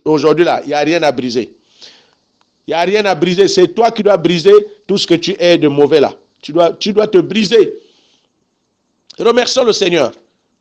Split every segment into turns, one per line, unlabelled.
Aujourd'hui, là, il n'y a rien à briser. Il n'y a rien à briser. C'est toi qui dois briser tout ce que tu es de mauvais là. Tu dois te briser. Remercions le Seigneur.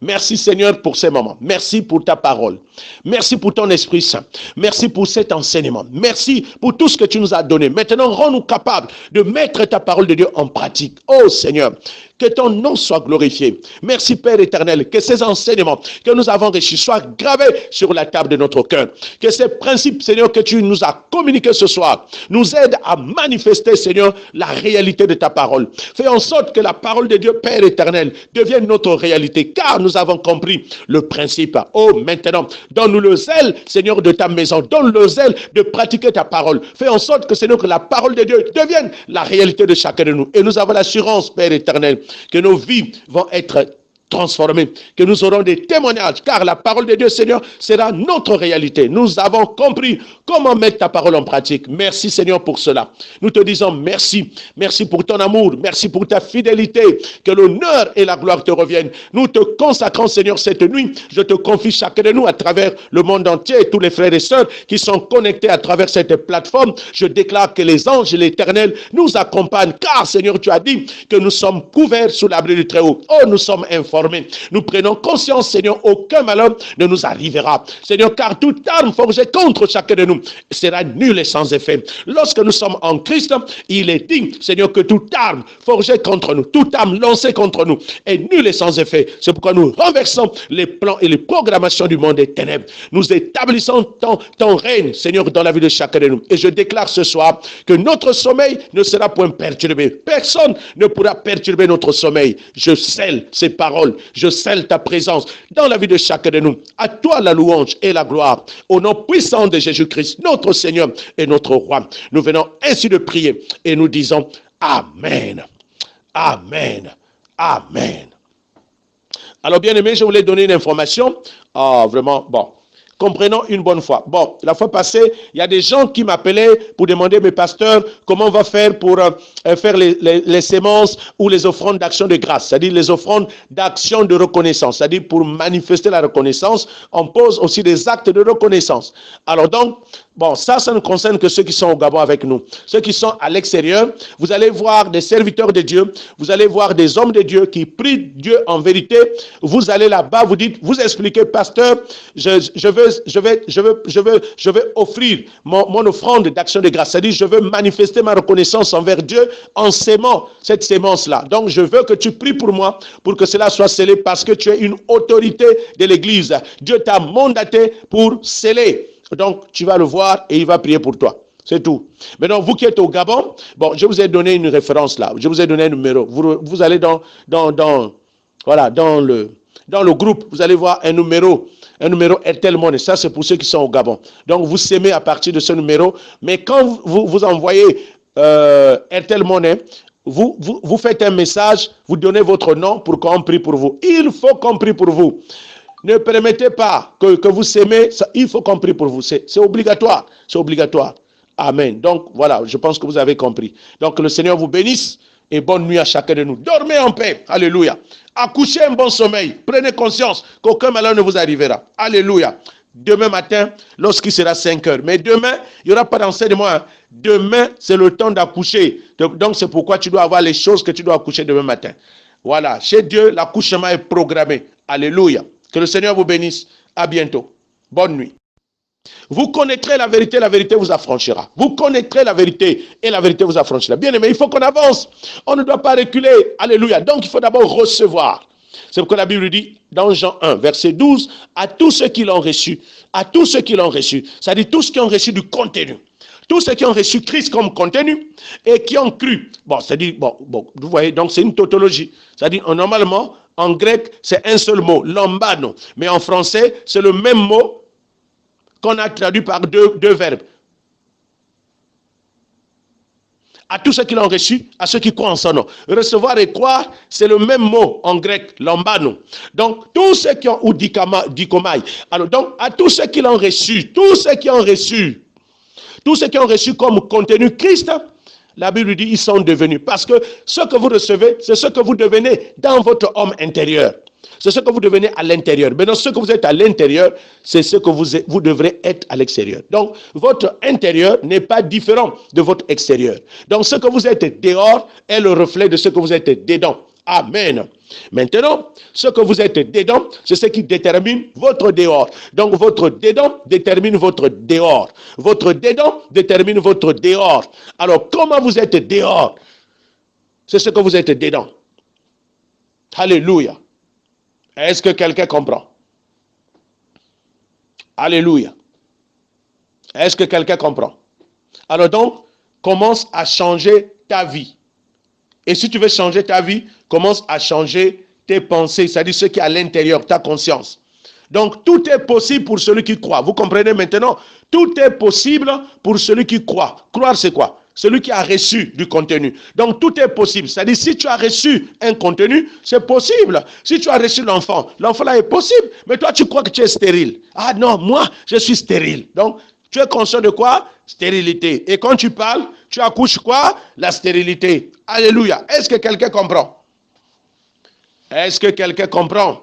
Merci Seigneur pour ces moments. Merci pour ta parole. Merci pour ton Esprit Saint. Merci pour cet enseignement. Merci pour tout ce que tu nous as donné. Maintenant, rends-nous capables de mettre ta parole de Dieu en pratique. Oh Seigneur, que ton nom soit glorifié. Merci Père éternel, que ces enseignements que nous avons reçus soient gravés sur la table de notre cœur. Que ces principes, Seigneur, que tu nous as communiqués ce soir, nous aident à manifester, Seigneur, la réalité de ta parole. Fais en sorte que la parole de Dieu, Père éternel, devienne notre réalité, car nous avons compris le principe. Oh, maintenant, donne-nous le zèle, Seigneur, de ta maison. Donne-nous le zèle de pratiquer ta parole. Fais en sorte que, Seigneur, que la parole de Dieu devienne la réalité de chacun de nous. Et nous avons l'assurance, Père éternel, que nos vies vont être transformés, que nous aurons des témoignages, car la parole de Dieu, Seigneur, sera notre réalité. Nous avons compris comment mettre ta parole en pratique. Merci, Seigneur, pour cela. Nous te disons merci. Merci pour ton amour. Merci pour ta fidélité. Que l'honneur et la gloire te reviennent. Nous te consacrons, Seigneur, cette nuit. Je te confie chacun de nous à travers le monde entier, tous les frères et sœurs qui sont connectés à travers cette plateforme. Je déclare que les anges et l'Éternel nous accompagnent, car, Seigneur, tu as dit que nous sommes couverts sous l'abri du Très-Haut. Oh, nous sommes informés. Nous prenons conscience, Seigneur, aucun malheur ne nous arrivera. Seigneur, car toute arme forgée contre chacun de nous sera nulle et sans effet. Lorsque nous sommes en Christ, il est dit, Seigneur, que toute arme forgée contre nous, toute arme lancée contre nous est nulle et sans effet. C'est pourquoi nous renversons les plans et les programmations du monde des ténèbres. Nous établissons ton règne, Seigneur, dans la vie de chacun de nous. Et je déclare ce soir que notre sommeil ne sera point perturbé. Personne ne pourra perturber notre sommeil. Je scelle ces paroles. Je scelle ta présence dans la vie de chacun de nous. À toi la louange et la gloire. Au nom puissant de Jésus-Christ, notre Seigneur et notre Roi. Nous venons ainsi de prier et nous disons Amen. Amen. Amen. Alors bien aimé, je voulais donner une information. Vraiment, bon. Comprenons une bonne fois. Bon, la fois passée, il y a des gens qui m'appelaient pour demander, mes pasteurs, comment on va faire pour faire les sémences ou les offrandes d'action de grâce, c'est-à-dire les offrandes d'action de reconnaissance, c'est-à-dire pour manifester la reconnaissance, on pose aussi des actes de reconnaissance. Alors donc, bon, ça ne concerne que ceux qui sont au Gabon avec nous. Ceux qui sont à l'extérieur, vous allez voir des serviteurs de Dieu, vous allez voir des hommes de Dieu qui prient Dieu en vérité. Vous allez là-bas, vous dites, vous expliquez, pasteur, je veux offrir mon offrande d'action de grâce. C'est-à-dire, je veux manifester ma reconnaissance envers Dieu en sémant cette sémence-là. Donc, je veux que tu pries pour moi, pour que cela soit scellé, parce que tu es une autorité de l'Église. Dieu t'a mandaté pour sceller. Donc, tu vas le voir et il va prier pour toi. C'est tout. Maintenant, vous qui êtes au Gabon, bon, je vous ai donné une référence là. Je vous ai donné un numéro. Vous allez dans le groupe, vous allez voir un numéro Airtel Money. Ça, c'est pour ceux qui sont au Gabon. Donc, vous s'aimez à partir de ce numéro. Mais quand vous envoyez Airtel Money, vous faites un message, vous donnez votre nom pour qu'on prie pour vous. Il faut qu'on prie pour vous. Ne permettez pas que vous s'aimez. Il faut qu'on prie pour vous. C'est obligatoire. C'est obligatoire. Amen. Donc, voilà, je pense que vous avez compris. Donc, le Seigneur vous bénisse et bonne nuit à chacun de nous. Dormez en paix. Alléluia. Accouchez un bon sommeil. Prenez conscience qu'aucun malheur ne vous arrivera. Alléluia. Demain matin, lorsqu'il sera 5 heures. Mais demain, il n'y aura pas d'enseignement. Demain, c'est le temps d'accoucher. Donc, c'est pourquoi tu dois avoir les choses que tu dois accoucher demain matin. Voilà. Chez Dieu, l'accouchement est programmé. Alléluia. Que le Seigneur vous bénisse. À bientôt. Bonne nuit. Vous connaîtrez la vérité vous affranchira. Vous connaîtrez la vérité et la vérité vous affranchira. Bien aimé, il faut qu'on avance. On ne doit pas reculer. Alléluia. Donc, il faut d'abord recevoir. C'est pourquoi la Bible dit dans Jean 1, verset 12, à tous ceux qui l'ont reçu, à tous ceux qui l'ont reçu, c'est-à-dire tous ceux qui ont reçu du contenu. Tous ceux qui ont reçu Christ comme contenu et qui ont cru. Bon, c'est-à-dire, vous voyez, donc c'est une tautologie. C'est-à-dire, normalement, en grec, c'est un seul mot, lambano. Mais en français, c'est le même mot qu'on a traduit par deux verbes. À tous ceux qui l'ont reçu, à ceux qui croient en son nom. Recevoir et croire, c'est le même mot en grec, lambano. Donc, tous ceux qui ont, ou dikomai. Alors, donc, à tous ceux qui l'ont reçu, tous ceux qui ont reçu comme contenu Christ, La Bible dit, ils sont devenus. Parce que ce que vous recevez, c'est ce que vous devenez dans votre homme intérieur. C'est ce que vous devenez à l'intérieur. Maintenant, ce que vous êtes à l'intérieur, c'est ce que vous devrez être à l'extérieur. Donc, votre intérieur n'est pas différent de votre extérieur. Donc, ce que vous êtes dehors est le reflet de ce que vous êtes dedans. Amen. Maintenant, ce que vous êtes dedans, c'est ce qui détermine votre dehors. Donc, votre dedans détermine votre dehors. Votre dedans détermine votre dehors. Alors, comment vous êtes dehors? C'est ce que vous êtes dedans. Alléluia. Est-ce que quelqu'un comprend? Alléluia. Est-ce que quelqu'un comprend? Alors donc, commence à changer ta vie. Et si tu veux changer ta vie, commence à changer tes pensées, c'est-à-dire ce qui est à l'intérieur, ta conscience. Donc, tout est possible pour celui qui croit. Vous comprenez maintenant? Tout est possible pour celui qui croit. Croire, c'est quoi? Celui qui a reçu du contenu. Donc, tout est possible. C'est-à-dire, si tu as reçu un contenu, c'est possible. Si tu as reçu l'enfant, l'enfant là est possible. Mais toi, tu crois que tu es stérile. Ah non, moi, je suis stérile. Donc, tu es conscient de quoi? Stérilité. Et quand tu parles, tu accouches quoi? La stérilité. Alléluia. Est-ce que quelqu'un comprend? Est-ce que quelqu'un comprend?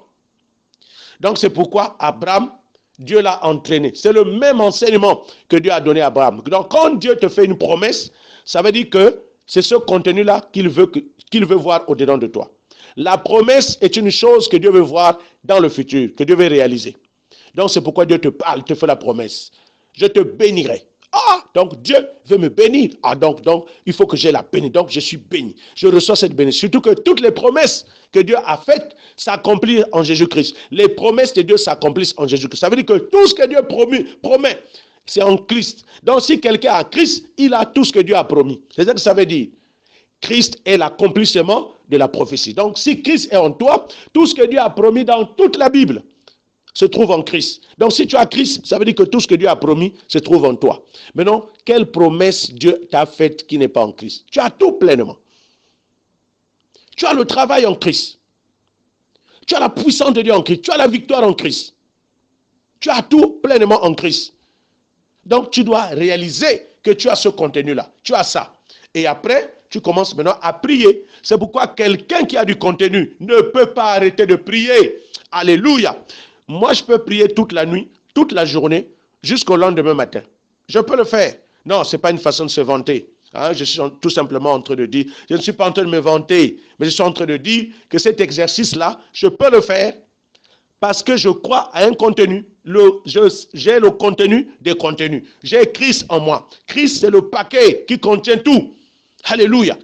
Donc, c'est pourquoi Abraham, Dieu l'a entraîné. C'est le même enseignement que Dieu a donné à Abraham. Donc, quand Dieu te fait une promesse, ça veut dire que c'est ce contenu-là qu'il veut voir au-dedans de toi. La promesse est une chose que Dieu veut voir dans le futur, que Dieu veut réaliser. Donc, c'est pourquoi Dieu te parle, te fait la promesse. Je te bénirai. Ah, donc Dieu veut me bénir. Ah, donc, il faut que j'ai la béni. Donc, je suis béni. Je reçois cette bénédiction. Surtout que toutes les promesses que Dieu a faites s'accomplissent en Jésus-Christ. Les promesses de Dieu s'accomplissent en Jésus-Christ. Ça veut dire que tout ce que Dieu promet, c'est en Christ. Donc, si quelqu'un a Christ, il a tout ce que Dieu a promis. C'est ça que ça veut dire. Christ est l'accomplissement de la prophétie. Donc, si Christ est en toi, tout ce que Dieu a promis dans toute la Bible se trouve en Christ. Donc, si tu as Christ, ça veut dire que tout ce que Dieu a promis se trouve en toi. Maintenant, quelle promesse Dieu t'a faite qui n'est pas en Christ? Tu as tout pleinement. Tu as le travail en Christ. Tu as la puissance de Dieu en Christ. Tu as la victoire en Christ. Tu as tout pleinement en Christ. Donc, tu dois réaliser que tu as ce contenu-là. Tu as ça. Et après, tu commences maintenant à prier. C'est pourquoi quelqu'un qui a du contenu ne peut pas arrêter de prier. Alléluia. Moi, je peux prier toute la nuit, toute la journée, jusqu'au lendemain matin. Je peux le faire. Non, ce n'est pas une façon de se vanter. Hein, je suis tout simplement en train de dire, je ne suis pas en train de me vanter, mais je suis en train de dire que cet exercice-là, je peux le faire parce que je crois à un contenu. J'ai le contenu des contenus. J'ai Christ en moi. Christ, c'est le paquet qui contient tout. Alléluia.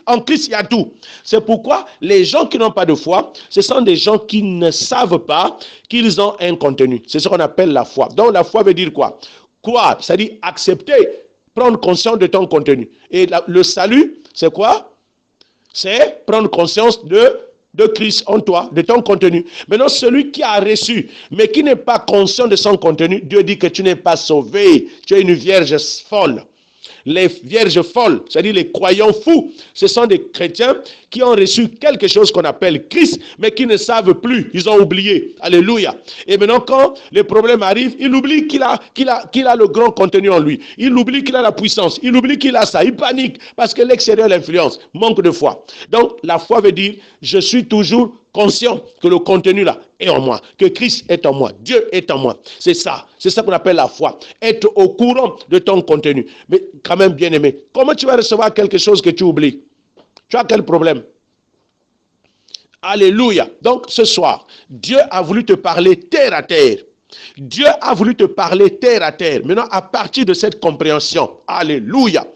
En Christ, il y a tout. C'est pourquoi les gens qui n'ont pas de foi, ce sont des gens qui ne savent pas qu'ils ont un contenu. C'est ce qu'on appelle la foi. Donc la foi veut dire quoi? Croire, c'est-à-dire accepter, prendre conscience de ton contenu. Et le salut, c'est quoi? C'est prendre conscience de Christ en toi, de ton contenu. Maintenant, celui qui a reçu, mais qui n'est pas conscient de son contenu, Dieu dit que tu n'es pas sauvé. Tu es une vierge folle. Les vierges folles, c'est-à-dire les croyants fous, ce sont des chrétiens qui ont reçu quelque chose qu'on appelle Christ, mais qui ne savent plus, ils ont oublié. Alléluia. Et maintenant, quand les problèmes arrivent, il oublie qu'il a le grand contenu en lui. Il oublie qu'il a la puissance. Il oublie qu'il a ça. Il panique parce que l'extérieur l'influence. Manque de foi. Donc, la foi veut dire, je suis toujours conscient que le contenu là est en moi, que Christ est en moi, Dieu est en moi. C'est ça qu'on appelle la foi. Être au courant de ton contenu. Mais quand même, bien aimé, comment tu vas recevoir quelque chose que tu oublies? Tu as quel problème? Alléluia. Donc ce soir, Dieu a voulu te parler terre à terre. Dieu a voulu te parler terre à terre. Maintenant, à partir de cette compréhension, alléluia.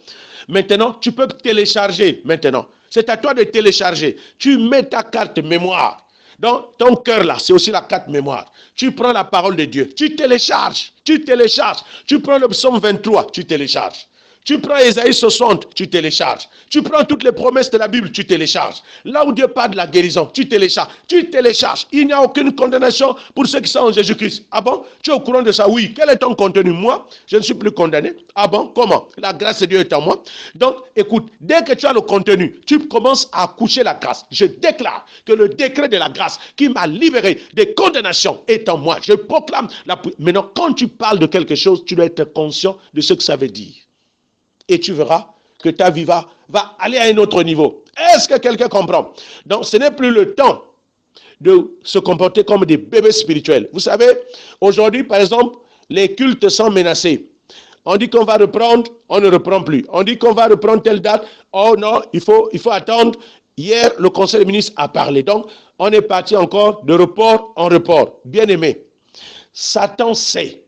Maintenant, tu peux télécharger maintenant. C'est à toi de télécharger. Tu mets ta carte mémoire. Dans ton cœur là, c'est aussi la carte mémoire. Tu prends la parole de Dieu. Tu télécharges. Tu prends le psaume 23, tu télécharges. Tu prends Ésaïe 60, tu télécharges. Tu prends toutes les promesses de la Bible, tu télécharges. Là où Dieu parle de la guérison, tu télécharges. Il n'y a aucune condamnation pour ceux qui sont en Jésus-Christ. Ah bon? Tu es au courant de ça? Oui. Quel est ton contenu? Moi, je ne suis plus condamné. Ah bon? Comment? La grâce de Dieu est en moi. Donc, écoute, dès que tu as le contenu, tu commences à coucher la grâce. Je déclare que le décret de la grâce qui m'a libéré des condamnations est en moi. Je proclame Maintenant, quand tu parles de quelque chose, tu dois être conscient de ce que ça veut dire. Et tu verras que ta vie va aller à un autre niveau. Est-ce que quelqu'un comprend? Donc, ce n'est plus le temps de se comporter comme des bébés spirituels. Vous savez, aujourd'hui, par exemple, les cultes sont menacés. On dit qu'on va reprendre, on ne reprend plus. On dit qu'on va reprendre telle date. Oh non, il faut attendre. Hier, le conseil des ministres a parlé. Donc, on est parti encore de report en report. Bien aimé, Satan sait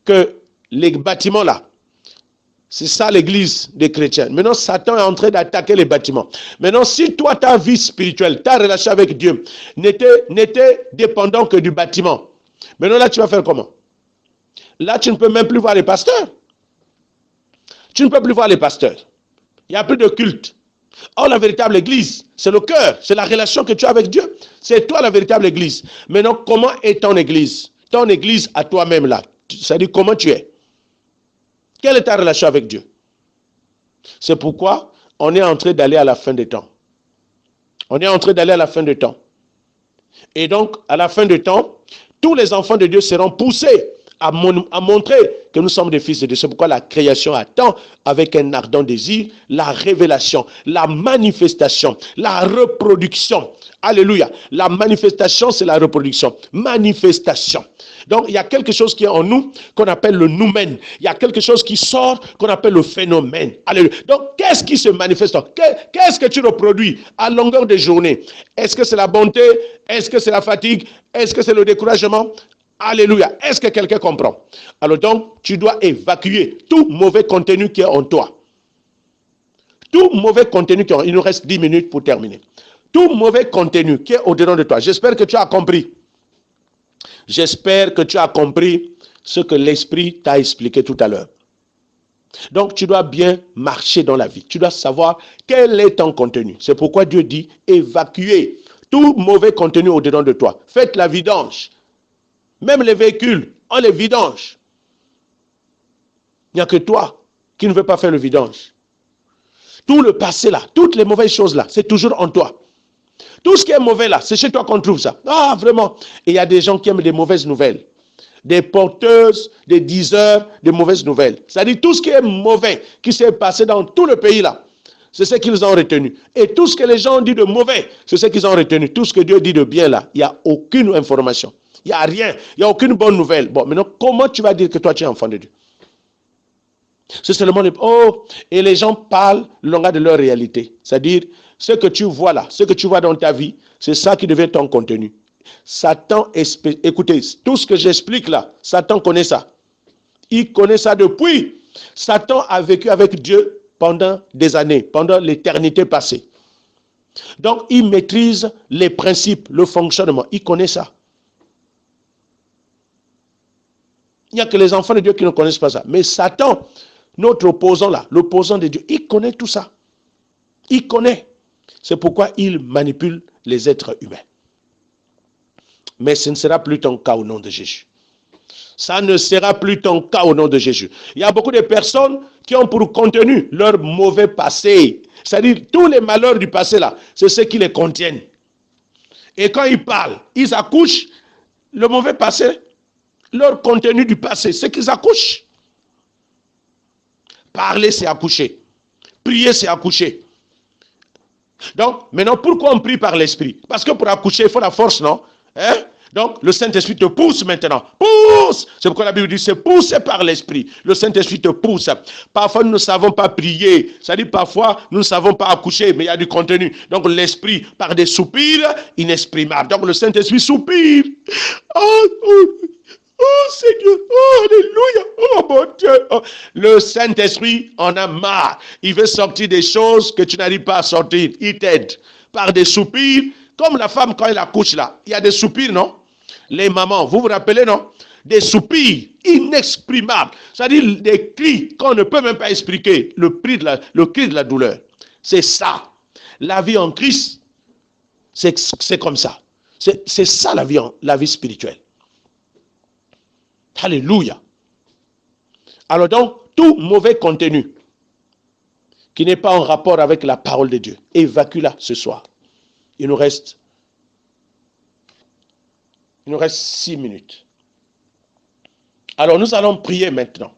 que les bâtiments là, c'est ça l'église des chrétiens. Maintenant, Satan est en train d'attaquer les bâtiments. Maintenant, si toi, ta vie spirituelle, ta relation avec Dieu n'était dépendant que du bâtiment, maintenant là, tu vas faire comment? Là, tu ne peux même plus voir les pasteurs. Tu ne peux plus voir les pasteurs. Il n'y a plus de culte. Or, la véritable église, c'est le cœur, c'est la relation que tu as avec Dieu. C'est toi la véritable église. Maintenant, comment est ton église? Ton église à toi-même là. C'est-à-dire comment tu es. Quelle est ta relation avec Dieu? C'est pourquoi on est en train d'aller à la fin des temps. On est en train d'aller à la fin des temps. Et donc, à la fin des temps, tous les enfants de Dieu seront poussés à montrer que nous sommes des fils de Dieu. C'est pourquoi la création attend avec un ardent désir la révélation, la manifestation, la reproduction. Alléluia. La manifestation, c'est la reproduction. Manifestation. Donc, il y a quelque chose qui est en nous qu'on appelle le noumen. Il y a quelque chose qui sort qu'on appelle le phénomène. Alléluia. Donc, qu'est-ce qui se manifeste? Qu'est-ce que tu reproduis à longueur de journée? Est-ce que c'est la bonté? Est-ce que c'est la fatigue? Est-ce que c'est le découragement? Alléluia. Est-ce que quelqu'un comprend? Alors donc, tu dois évacuer tout mauvais contenu qui est en toi. Tout mauvais contenu qui est en toi. Il nous reste 10 minutes pour terminer. Tout mauvais contenu qui est au-dedans de toi. J'espère que tu as compris. J'espère que tu as compris ce que l'Esprit t'a expliqué tout à l'heure. Donc, tu dois bien marcher dans la vie. Tu dois savoir quel est ton contenu. C'est pourquoi Dieu dit évacuer tout mauvais contenu au-dedans de toi. Faites la vidange. Même les véhicules, on les vidange. Il n'y a que toi qui ne veux pas faire le vidange. Tout le passé là, toutes les mauvaises choses là, c'est toujours en toi. Tout ce qui est mauvais là, c'est chez toi qu'on trouve ça. Ah, vraiment. Et il y a des gens qui aiment des mauvaises nouvelles. Des porteuses, des diseurs de mauvaises nouvelles. C'est-à-dire tout ce qui est mauvais, qui s'est passé dans tout le pays là, c'est ce qu'ils ont retenu. Et tout ce que les gens ont dit de mauvais, c'est ce qu'ils ont retenu. Tout ce que Dieu dit de bien là, il n'y a aucune information. Il n'y a rien. Il n'y a aucune bonne nouvelle. Bon, maintenant, comment tu vas dire que toi, tu es enfant de Dieu? C'est seulement les... Oh, et les gens parlent le langage de leur réalité. C'est-à-dire, ce que tu vois là, ce que tu vois dans ta vie, c'est ça qui devient ton contenu. Satan, écoutez, tout ce que j'explique là, Satan connaît ça. Il connaît ça depuis. Satan a vécu avec Dieu pendant des années, pendant l'éternité passée. Donc, il maîtrise les principes, le fonctionnement. Il connaît ça. Il n'y a que les enfants de Dieu qui ne connaissent pas ça. Mais Satan, notre opposant là, l'opposant de Dieu, il connaît tout ça. Il connaît. C'est pourquoi il manipule les êtres humains. Mais ce ne sera plus ton cas au nom de Jésus. Ça ne sera plus ton cas au nom de Jésus. Il y a beaucoup de personnes qui ont pour contenu leur mauvais passé. C'est-à-dire tous les malheurs du passé là, c'est ce qui les contiennent. Et quand ils parlent, ils accouchent le mauvais passé. Leur contenu du passé, c'est qu'ils accouchent. Parler, c'est accoucher. Prier, c'est accoucher. Donc, maintenant, pourquoi on prie par l'Esprit? Parce que pour accoucher, il faut la force, non? Hein? Donc, le Saint-Esprit te pousse maintenant. Pousse! C'est pourquoi la Bible dit, c'est poussé par l'Esprit. Le Saint-Esprit te pousse. Parfois, nous ne savons pas prier. C'est-à-dire, parfois, nous ne savons pas accoucher, mais il y a du contenu. Donc, l'Esprit, par des soupirs inexprimables. Donc, le Saint-Esprit soupire. Oh Seigneur, oh alléluia, oh mon Dieu. Oh. Le Saint-Esprit en a marre. Il veut sortir des choses que tu n'arrives pas à sortir. Il t'aide par des soupirs. Comme la femme quand elle accouche là, il y a des soupirs, non? Les mamans, vous vous rappelez, non? Des soupirs inexprimables. C'est-à-dire des cris qu'on ne peut même pas expliquer. Le cri de la douleur. C'est ça. La vie en Christ, c'est comme ça. C'est ça la vie spirituelle. Alléluia. Alors donc, tout mauvais contenu qui n'est pas en rapport avec la parole de Dieu, évacue-la ce soir. Il nous reste 6 minutes. Alors nous allons prier maintenant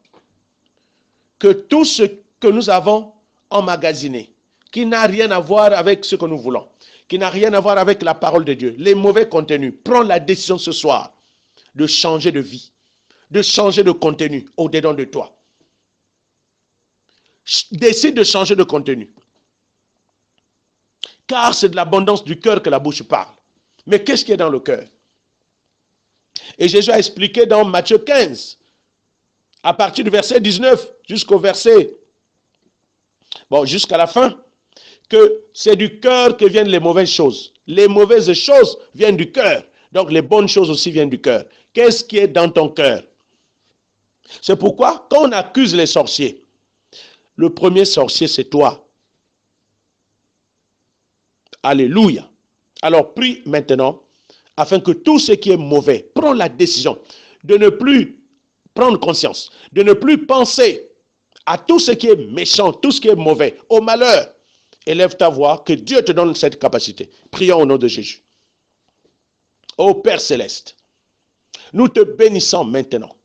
que tout ce que nous avons emmagasiné, qui n'a rien à voir avec ce que nous voulons, qui n'a rien à voir avec la parole de Dieu, les mauvais contenus, prends la décision ce soir de changer de vie, de changer de contenu au-dedans de toi. Décide de changer de contenu. Car c'est de l'abondance du cœur que la bouche parle. Mais qu'est-ce qui est dans le cœur? Et Jésus a expliqué dans Matthieu 15, à partir du verset 19 jusqu'au verset, jusqu'à la fin, que c'est du cœur que viennent les mauvaises choses. Les mauvaises choses viennent du cœur. Donc les bonnes choses aussi viennent du cœur. Qu'est-ce qui est dans ton cœur? C'est pourquoi, quand on accuse les sorciers, le premier sorcier, c'est toi. Alléluia. Alors prie maintenant, afin que tout ce qui est mauvais, prends la décision de ne plus prendre conscience, de ne plus penser à tout ce qui est méchant, tout ce qui est mauvais, au malheur. Élève ta voix, que Dieu te donne cette capacité. Prions au nom de Jésus. Ô Père Céleste, nous te bénissons maintenant.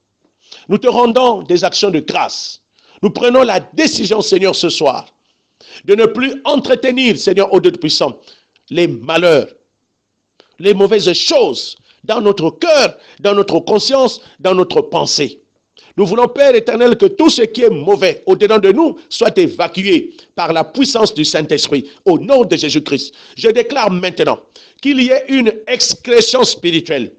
Nous te rendons des actions de grâce. Nous prenons la décision, Seigneur, ce soir, de ne plus entretenir, Seigneur, au Dieu puissant, les malheurs, les mauvaises choses dans notre cœur, dans notre conscience, dans notre pensée. Nous voulons, Père éternel, que tout ce qui est mauvais au-dedans de nous soit évacué par la puissance du Saint-Esprit. Au nom de Jésus-Christ, je déclare maintenant qu'il y ait une excrétion spirituelle,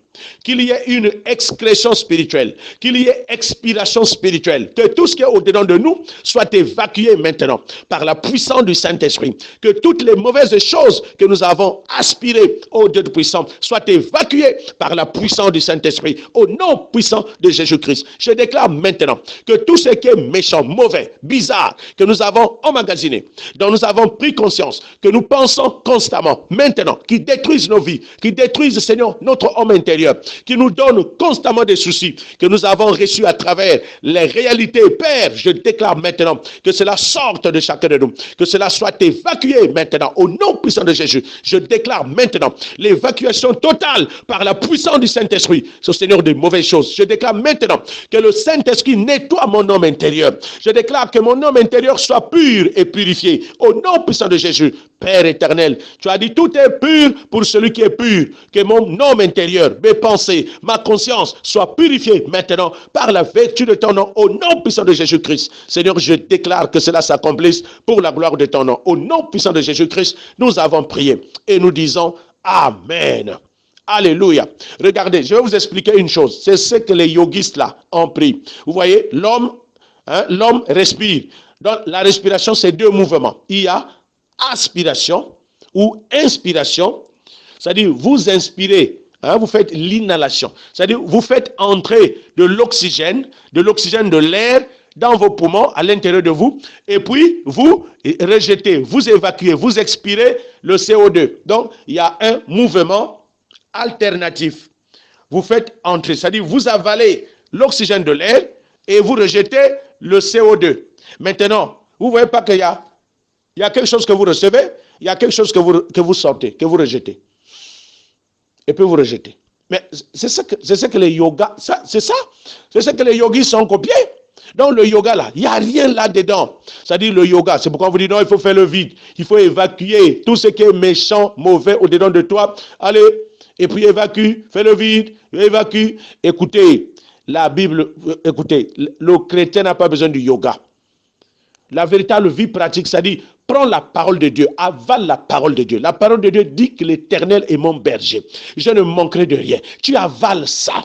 qu'il y ait une excrétion spirituelle, qu'il y ait expiration spirituelle, que tout ce qui est au-dedans de nous soit évacué maintenant par la puissance du Saint-Esprit, que toutes les mauvaises choses que nous avons aspirées au Dieu puissant soient évacuées par la puissance du Saint-Esprit, au nom puissant de Jésus-Christ. Je déclare maintenant que tout ce qui est méchant, mauvais, bizarre, que nous avons emmagasiné, dont nous avons pris conscience, que nous pensons constamment, maintenant, qui détruisent nos vies, qui détruisent, Seigneur, notre homme intérieur, qui nous donne constamment des soucis que nous avons reçus à travers les réalités. Père, je déclare maintenant que cela sorte de chacun de nous, que cela soit évacué maintenant au nom puissant de Jésus. Je déclare maintenant l'évacuation totale par la puissance du Saint-Esprit, ce Seigneur des mauvaises choses. Je déclare maintenant que le Saint-Esprit nettoie mon homme intérieur. Je déclare que mon homme intérieur soit pur et purifié au nom puissant de Jésus. Père éternel, tu as dit tout est pur pour celui qui est pur, que mon homme intérieur, mes pensées, ma conscience soient purifiées maintenant par la vertu de ton nom au nom puissant de Jésus-Christ. Seigneur, je déclare que cela s'accomplisse pour la gloire de ton nom. Au nom puissant de Jésus-Christ, nous avons prié et nous disons Amen. Alléluia. Regardez, je vais vous expliquer une chose. C'est ce que les yogistes là ont pris. Vous voyez, l'homme respire. Donc la respiration, c'est deux mouvements. Il y a aspiration ou inspiration, c'est-à-dire vous inspirez, vous faites l'inhalation, c'est-à-dire vous faites entrer de l'oxygène de l'air dans vos poumons, à l'intérieur de vous, et puis vous rejetez, vous évacuez, vous expirez le CO2. Donc il y a un mouvement alternatif. Vous faites entrer, c'est-à-dire vous avalez l'oxygène de l'air et vous rejetez le CO2. Maintenant, vous ne voyez pas qu'il y a quelque chose que vous recevez, il y a quelque chose que vous sortez, que vous rejetez. Et puis vous rejetez. Mais c'est ce que les yogas, c'est ce que les yogis sont copiés. Dans le yoga là, il n'y a rien là-dedans. C'est-à-dire le yoga, c'est pourquoi on vous dit non, il faut faire le vide. Il faut évacuer tout ce qui est méchant, mauvais au-dedans de toi. Allez, et puis évacue, fais le vide, évacue. Écoutez, la Bible, écoutez, le chrétien n'a pas besoin du yoga. La véritable vie pratique, c'est-à-dire, prends la parole de Dieu, avale la parole de Dieu. La parole de Dieu dit que l'Éternel est mon berger. Je ne manquerai de rien. Tu avales ça.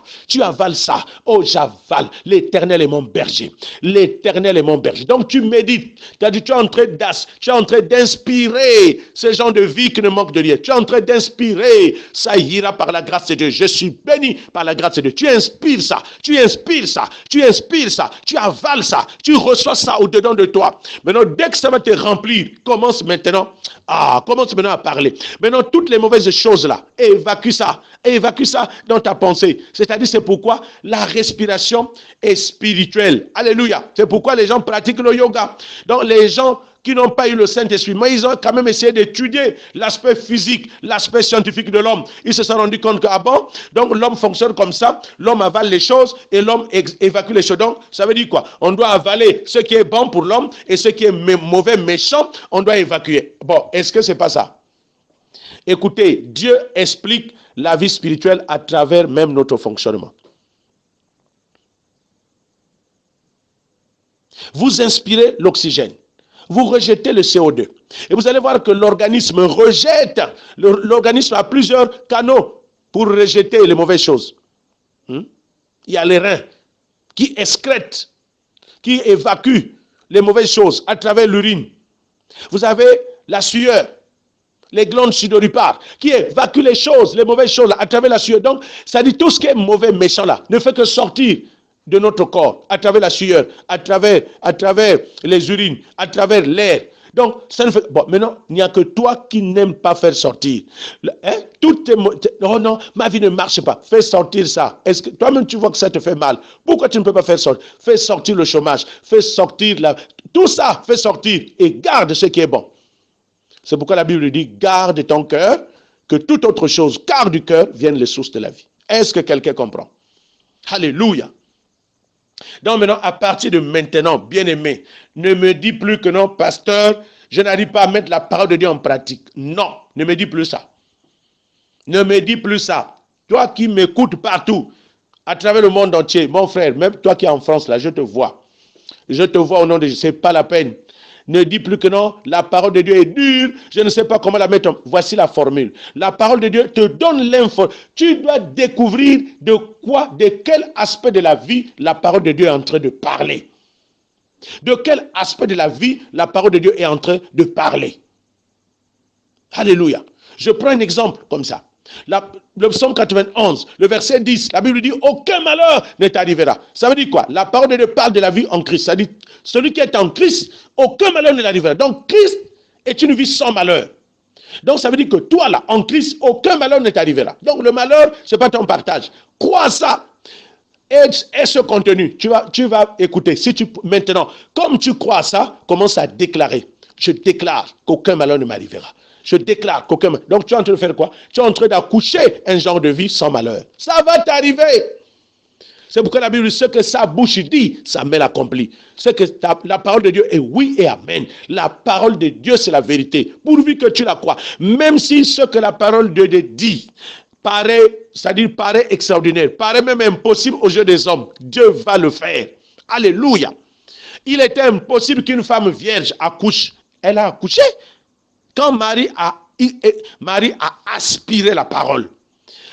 Oh, j'avale. L'Éternel est mon berger. L'Éternel est mon berger. Donc, tu médites. Tu es en train d'inspirer ce genre de vie qui ne manque de rien. Tu es en train d'inspirer. Ça ira par la grâce de Dieu. Je suis béni par la grâce de Dieu. Tu inspires ça. Tu avales ça. Tu reçois ça au-dedans de toi. Maintenant, dès que ça va te remplir, commence maintenant à parler. Maintenant, toutes les mauvaises choses là, évacue ça dans ta pensée. C'est-à-dire, c'est pourquoi la respiration est spirituelle. Alléluia. C'est pourquoi les gens pratiquent le yoga. Donc, les gens, qui n'ont pas eu le Saint-Esprit, mais ils ont quand même essayé d'étudier l'aspect physique, l'aspect scientifique de l'homme. Ils se sont rendus compte que, ah bon, donc l'homme fonctionne comme ça, l'homme avale les choses et l'homme évacue les choses. Donc, ça veut dire quoi? On doit avaler ce qui est bon pour l'homme et ce qui est mauvais, méchant, on doit évacuer. Bon, est-ce que c'est pas ça? Écoutez, Dieu explique la vie spirituelle à travers même notre fonctionnement. Vous inspirez l'oxygène, vous rejetez le CO2. Et vous allez voir que l'organisme rejette, l'organisme a plusieurs canaux pour rejeter les mauvaises choses. Il y a les reins qui excrètent, qui évacuent les mauvaises choses à travers l'urine. Vous avez la sueur, les glandes sudoripares, qui évacuent les choses, les mauvaises choses à travers la sueur. Donc, ça dit tout ce qui est mauvais, méchant là, ne fait que sortir de notre corps, à travers la sueur, à travers les urines, à travers l'air. Donc, ça ne fait... Bon, maintenant, il n'y a que toi qui n'aimes pas faire sortir. Oh non, ma vie ne marche pas. Fais sortir ça. Est-ce que toi-même, tu vois que ça te fait mal? Pourquoi tu ne peux pas faire sortir? Fais sortir le chômage. Fais sortir tout ça, fais sortir et garde ce qui est bon. C'est pourquoi la Bible dit, garde ton cœur, que toute autre chose, car du cœur, viennent les sources de la vie. Est-ce que quelqu'un comprend? Alléluia. Donc maintenant, à partir de maintenant, bien-aimé, ne me dis plus que non, pasteur, je n'arrive pas à mettre la parole de Dieu en pratique. Non, ne me dis plus ça. Ne me dis plus ça. Toi qui m'écoutes partout, à travers le monde entier, mon frère, même toi qui es en France, là, je te vois. Je te vois au nom de Jésus, c'est pas la peine. Ne dis plus que non, la parole de Dieu est dure, je ne sais pas comment la mettre en... Voici la formule. La parole de Dieu te donne l'info. Tu dois découvrir de quel aspect de la vie la parole de Dieu est en train de parler. De quel aspect de la vie la parole de Dieu est en train de parler. Alléluia. Je prends un exemple comme ça. Le psaume 91, le verset 10, la Bible dit aucun malheur ne t'arrivera. Ça veut dire quoi? La parole de Dieu parle de la vie en Christ. Ça dit celui qui est en Christ, aucun malheur ne t'arrivera. Donc Christ est une vie sans malheur. Donc ça veut dire que toi là, en Christ, aucun malheur ne t'arrivera. Donc le malheur, ce n'est pas ton partage. Crois ça. Et ce contenu, tu vas écouter. Maintenant, comme tu crois ça, commence à déclarer. Je déclare qu'aucun malheur ne m'arrivera. Je déclare qu'aucun... Donc tu es en train de faire quoi? Tu es en train d'accoucher un genre de vie sans malheur. Ça va t'arriver. C'est pourquoi la Bible dit, ce que sa bouche dit, sa main l'accomplit. C'est que la parole de Dieu est oui et amen. La parole de Dieu, c'est la vérité. Pourvu que tu la crois. Même si ce que la parole de Dieu dit paraît extraordinaire, paraît même impossible aux yeux des hommes, Dieu va le faire. Alléluia. Il était impossible qu'une femme vierge accouche. Elle a accouché. Quand Marie a aspiré la parole,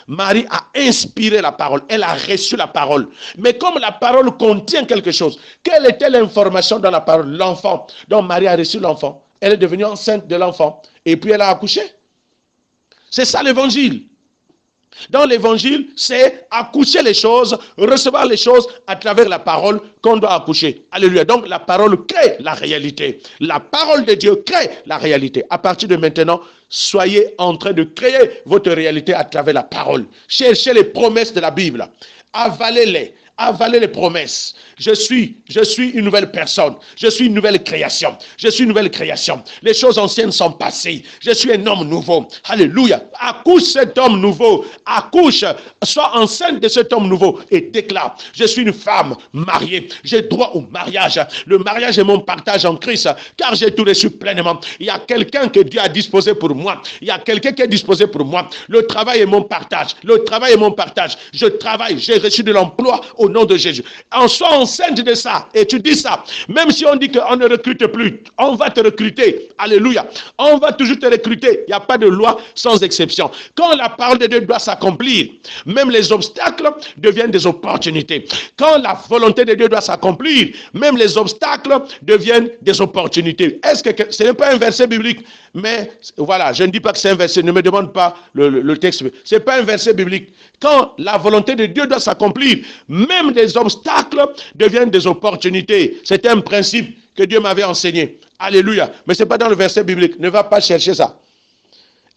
Marie a inspiré la parole, elle a reçu la parole. Mais comme la parole contient quelque chose, quelle était l'information dans la parole? L'enfant. Donc Marie a reçu l'enfant, elle est devenue enceinte de l'enfant, et puis elle a accouché. C'est ça l'évangile. Dans l'évangile, c'est accoucher les choses, recevoir les choses à travers la parole qu'on doit accoucher. Alléluia. Donc la parole crée la réalité. La parole de Dieu crée la réalité. À partir de maintenant, soyez en train de créer votre réalité à travers la parole. Cherchez les promesses de la Bible. Avalez-les. Avalez les promesses. Je suis une nouvelle personne. Je suis une nouvelle création. Je suis une nouvelle création. Les choses anciennes sont passées. Je suis un homme nouveau. Alléluia. Accouche cet homme nouveau. Accouche. Sois enceinte de cet homme nouveau. Et déclare, je suis une femme mariée. J'ai droit au mariage. Le mariage est mon partage en Christ. Car j'ai tout reçu pleinement. Il y a quelqu'un que Dieu a disposé pour moi. Il y a quelqu'un qui est disposé pour moi. Le travail est mon partage. Le travail est mon partage. Je travaille. J'ai reçu de l'emploi au nom de Jésus. En sois enceinte de ça et tu dis ça. Même si on dit qu'on ne recrute plus, on va te recruter. Alléluia. On va toujours te recruter. Il n'y a pas de loi sans exception. Quand la parole de Dieu doit s'accomplir, même les obstacles deviennent des opportunités. Quand la volonté de Dieu doit s'accomplir, même les obstacles deviennent des opportunités. Est-ce que ce n'est pas un verset biblique? Mais voilà, je ne dis pas que c'est un verset. Ne me demande pas le texte. Ce n'est pas un verset biblique. Quand la volonté de Dieu doit s'accomplir, même les obstacles deviennent des opportunités. C'est un principe que Dieu m'avait enseigné. Alléluia. Mais ce n'est pas dans le verset biblique. Ne va pas chercher ça.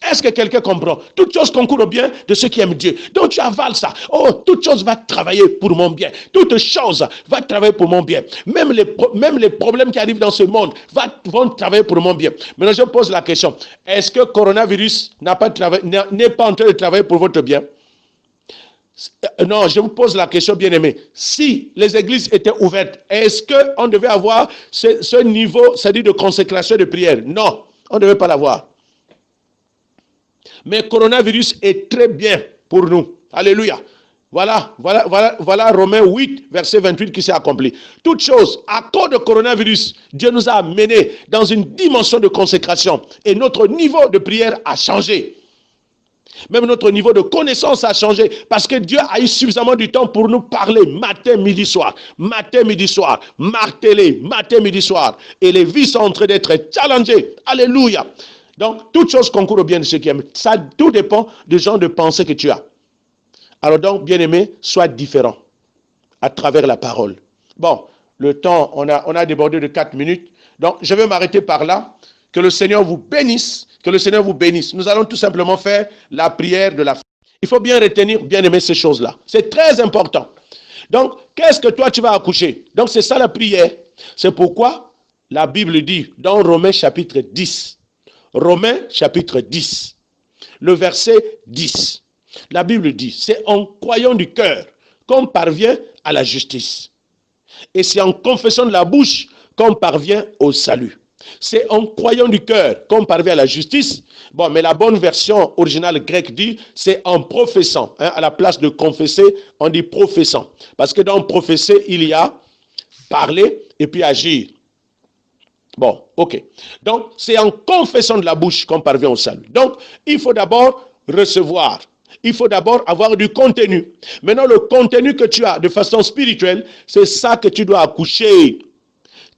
Est-ce que quelqu'un comprend? Toutes choses concourent au bien de ceux qui aiment Dieu. Donc tu avales ça. Oh, toute chose va travailler pour mon bien. Toute chose va travailler pour mon bien. Même les problèmes qui arrivent dans ce monde vont travailler pour mon bien. Maintenant, je pose la question. Est-ce que le coronavirus n'est pas en train de travailler pour votre bien? Non, je vous pose la question, bien aimé. Si les églises étaient ouvertes, est-ce qu'on devait avoir ce niveau, c'est-à-dire de consécration de prière? Non, on ne devait pas l'avoir. Mais le coronavirus est très bien pour nous. Alléluia. Voilà Romains 8, verset 28 qui s'est accompli. Toute chose, à cause de coronavirus, Dieu nous a amenés dans une dimension de consécration. Et notre niveau de prière a changé. Même notre niveau de connaissance a changé parce que Dieu a eu suffisamment de temps pour nous parler matin, midi, soir. Matin, midi, soir. Marteler, matin, midi, soir. Et les vies sont en train d'être challengées. Alléluia. Donc, toute chose concourt au bien de ceux qui aiment. Ça, tout dépend du genre de pensée que tu as. Alors donc, bien-aimé, sois différent à travers la parole. Bon, le temps, on a débordé de 4 minutes. Donc, je vais m'arrêter par là. Que le Seigneur vous bénisse. Que le Seigneur vous bénisse. Nous allons tout simplement faire la prière de la fin. Il faut bien retenir, bien aimer ces choses-là. C'est très important. Donc, qu'est-ce que toi tu vas accoucher? Donc, c'est ça la prière. C'est pourquoi la Bible dit dans Romains chapitre 10. Romains chapitre 10. Le verset 10. La Bible dit, c'est en croyant du cœur qu'on parvient à la justice. Et c'est en confessant de la bouche qu'on parvient au salut. C'est en croyant du cœur qu'on parvient à la justice. Bon, mais la bonne version originale grecque dit, c'est en professant. Hein, à la place de confesser, on dit professant. Parce que dans professer, il y a parler et puis agir. Bon, ok. Donc, c'est en confessant de la bouche qu'on parvient au salut. Donc, il faut d'abord recevoir. Il faut d'abord avoir du contenu. Maintenant, le contenu que tu as de façon spirituelle, c'est ça que tu dois accoucher.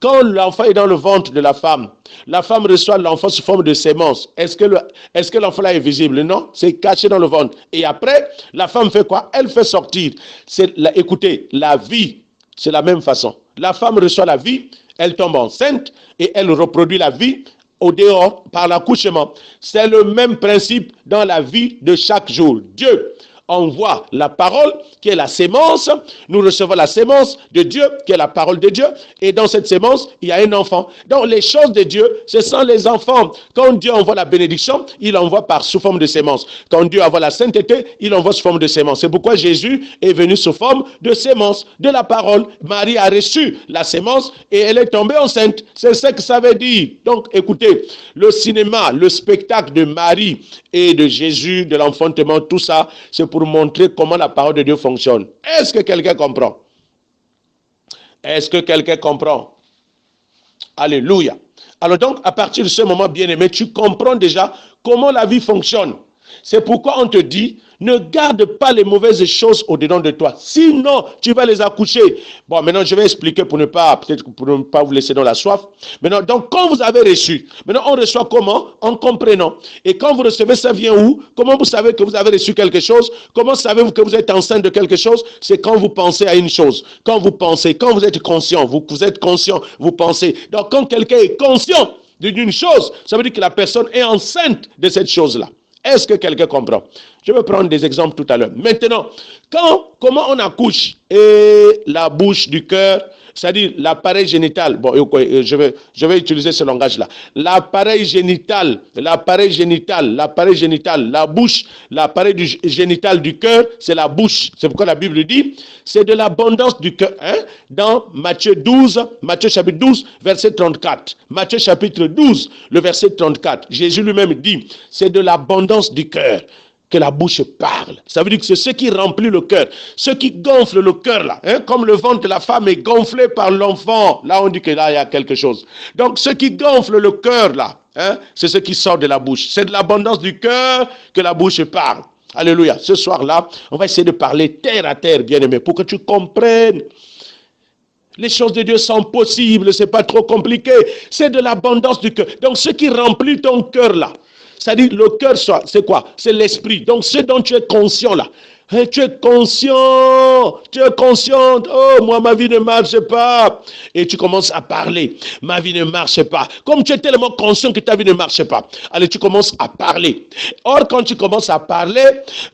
Quand l'enfant est dans le ventre de la femme reçoit l'enfant sous forme de sémence. Est-ce que l'enfant là est visible? Non, c'est caché dans le ventre. Et après, la femme fait quoi? Elle fait sortir. Écoutez, la vie, c'est la même façon. La femme reçoit la vie, elle tombe enceinte et elle reproduit la vie au dehors par l'accouchement. C'est le même principe dans la vie de chaque jour. Dieu envoie la parole qui est la sémence. Nous recevons la sémence de Dieu qui est la parole de Dieu. Et dans cette sémence, il y a un enfant. Donc les choses de Dieu, ce sont les enfants. Quand Dieu envoie la bénédiction, il envoie sous forme de sémence. Quand Dieu envoie la sainteté, il envoie sous forme de sémence. C'est pourquoi Jésus est venu sous forme de sémence, de la parole. Marie a reçu la sémence et elle est tombée enceinte. C'est ce que ça veut dire. Donc écoutez, le cinéma, le spectacle de Marie et de Jésus, de l'enfantement, tout ça, c'est pour montrer comment la parole de Dieu fonctionne. Est-ce que quelqu'un comprend? Est-ce que quelqu'un comprend? Alléluia. Alors donc, à partir de ce moment, bien-aimé, tu comprends déjà comment la vie fonctionne. C'est pourquoi on te dit, ne garde pas les mauvaises choses au-dedans de toi. Sinon, tu vas les accoucher. Bon, maintenant, je vais expliquer pour ne pas vous laisser dans la soif. Maintenant, donc, quand vous avez reçu, maintenant, on reçoit comment? En comprenant. Et quand vous recevez, ça vient où? Comment vous savez que vous avez reçu quelque chose? Comment savez-vous que vous êtes enceinte de quelque chose? C'est quand vous pensez à une chose. Quand vous pensez, quand vous êtes conscient, vous êtes conscient, vous pensez. Donc, quand quelqu'un est conscient d'une chose, ça veut dire que la personne est enceinte de cette chose-là. Est-ce que quelqu'un comprend? Je vais prendre des exemples tout à l'heure. Maintenant, comment on accouche? Et la bouche du cœur, c'est-à-dire l'appareil génital. Bon, je vais utiliser ce langage-là. L'appareil génital, la bouche, l'appareil génital du cœur, c'est la bouche. C'est pourquoi la Bible dit, c'est de l'abondance du cœur. Hein? Dans Matthieu chapitre 12, verset 34. Matthieu chapitre 12, le verset 34. Jésus lui-même dit, c'est de l'abondance du cœur que la bouche parle. Ça veut dire que c'est ce qui remplit le cœur, ce qui gonfle le cœur là, hein, comme le ventre de la femme est gonflé par l'enfant. Là, on dit que là, il y a quelque chose. Donc, ce qui gonfle le cœur là, hein, c'est ce qui sort de la bouche. C'est de l'abondance du cœur que la bouche parle. Alléluia. Ce soir-là, on va essayer de parler terre à terre, bien-aimé, pour que tu comprennes. Les choses de Dieu sont possibles, c'est pas trop compliqué. C'est de l'abondance du cœur. Donc, ce qui remplit ton cœur là, c'est-à-dire le cœur, c'est quoi? C'est l'esprit. Donc ce dont tu es conscient là, tu es conscient, tu es consciente. Oh, moi, ma vie ne marche pas. Et tu commences à parler. Ma vie ne marche pas. Comme tu es tellement conscient que ta vie ne marche pas. Allez, tu commences à parler. Or, quand tu commences à parler,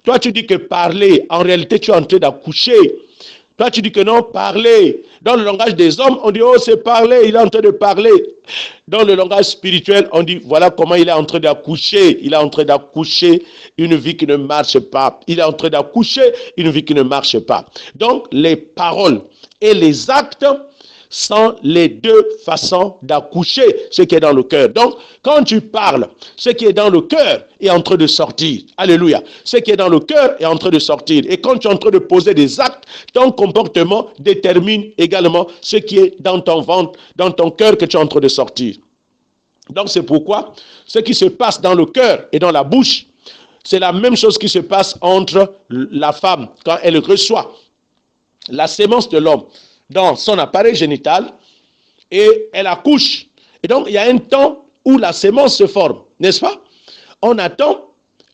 toi, tu dis que parler, en réalité, tu es en train d'accoucher. Toi, tu dis que non, parler. Dans le langage des hommes, on dit, oh, c'est parler, il est en train de parler. Dans le langage spirituel, on dit, voilà comment il est en train d'accoucher. Il est en train d'accoucher une vie qui ne marche pas. Il est en train d'accoucher une vie qui ne marche pas. Donc, les paroles et les actes sont les deux façons d'accoucher ce qui est dans le cœur. Donc, quand tu parles, ce qui est dans le cœur est en train de sortir. Alléluia. Ce qui est dans le cœur est en train de sortir. Et quand tu es en train de poser des actes, ton comportement détermine également ce qui est dans ton ventre, dans ton cœur que tu es en train de sortir. Donc, c'est pourquoi ce qui se passe dans le cœur et dans la bouche, c'est la même chose qui se passe entre la femme quand elle reçoit la sémence de l'homme dans son appareil génital et elle accouche. Et donc, il y a un temps où la sémence se forme, n'est-ce pas? On attend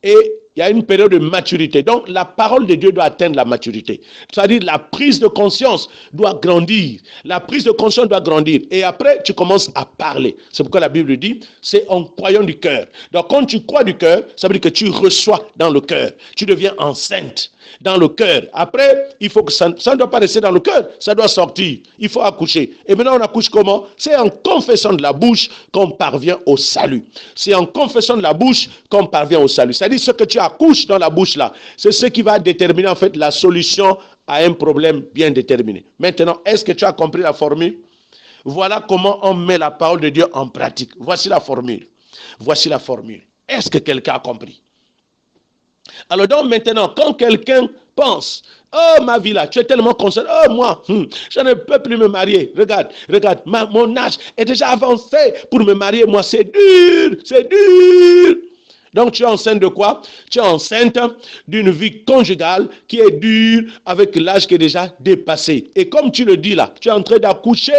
et il y a une période de maturité. Donc, la parole de Dieu doit atteindre la maturité. C'est-à-dire, la prise de conscience doit grandir. La prise de conscience doit grandir. Et après, tu commences à parler. C'est pourquoi la Bible dit, c'est en croyant du cœur. Donc, quand tu crois du cœur, ça veut dire que tu reçois dans le cœur. Tu deviens enceinte dans le cœur. Après, il faut que ça ne doit pas rester dans le cœur. Ça doit sortir. Il faut accoucher. Et maintenant, on accouche comment? C'est en confessant de la bouche qu'on parvient au salut. C'est en confessant de la bouche qu'on parvient au salut. C'est-à-dire, ce que tu accouches dans la bouche là, c'est ce qui va déterminer en fait la solution à un problème bien déterminé. Maintenant, est-ce que tu as compris la formule? Voilà comment on met la parole de Dieu en pratique. Voici la formule. Voici la formule. Est-ce que quelqu'un a compris? Alors donc maintenant, quand quelqu'un pense, oh ma vie là, tu es tellement concerné, oh moi, je ne peux plus me marier. Regarde, mon âge est déjà avancé pour me marier. Moi, c'est dur, c'est dur. Donc tu es enceinte de quoi? Tu es enceinte d'une vie conjugale qui est dure avec l'âge qui est déjà dépassé. Et comme tu le dis là, tu es en train d'accoucher.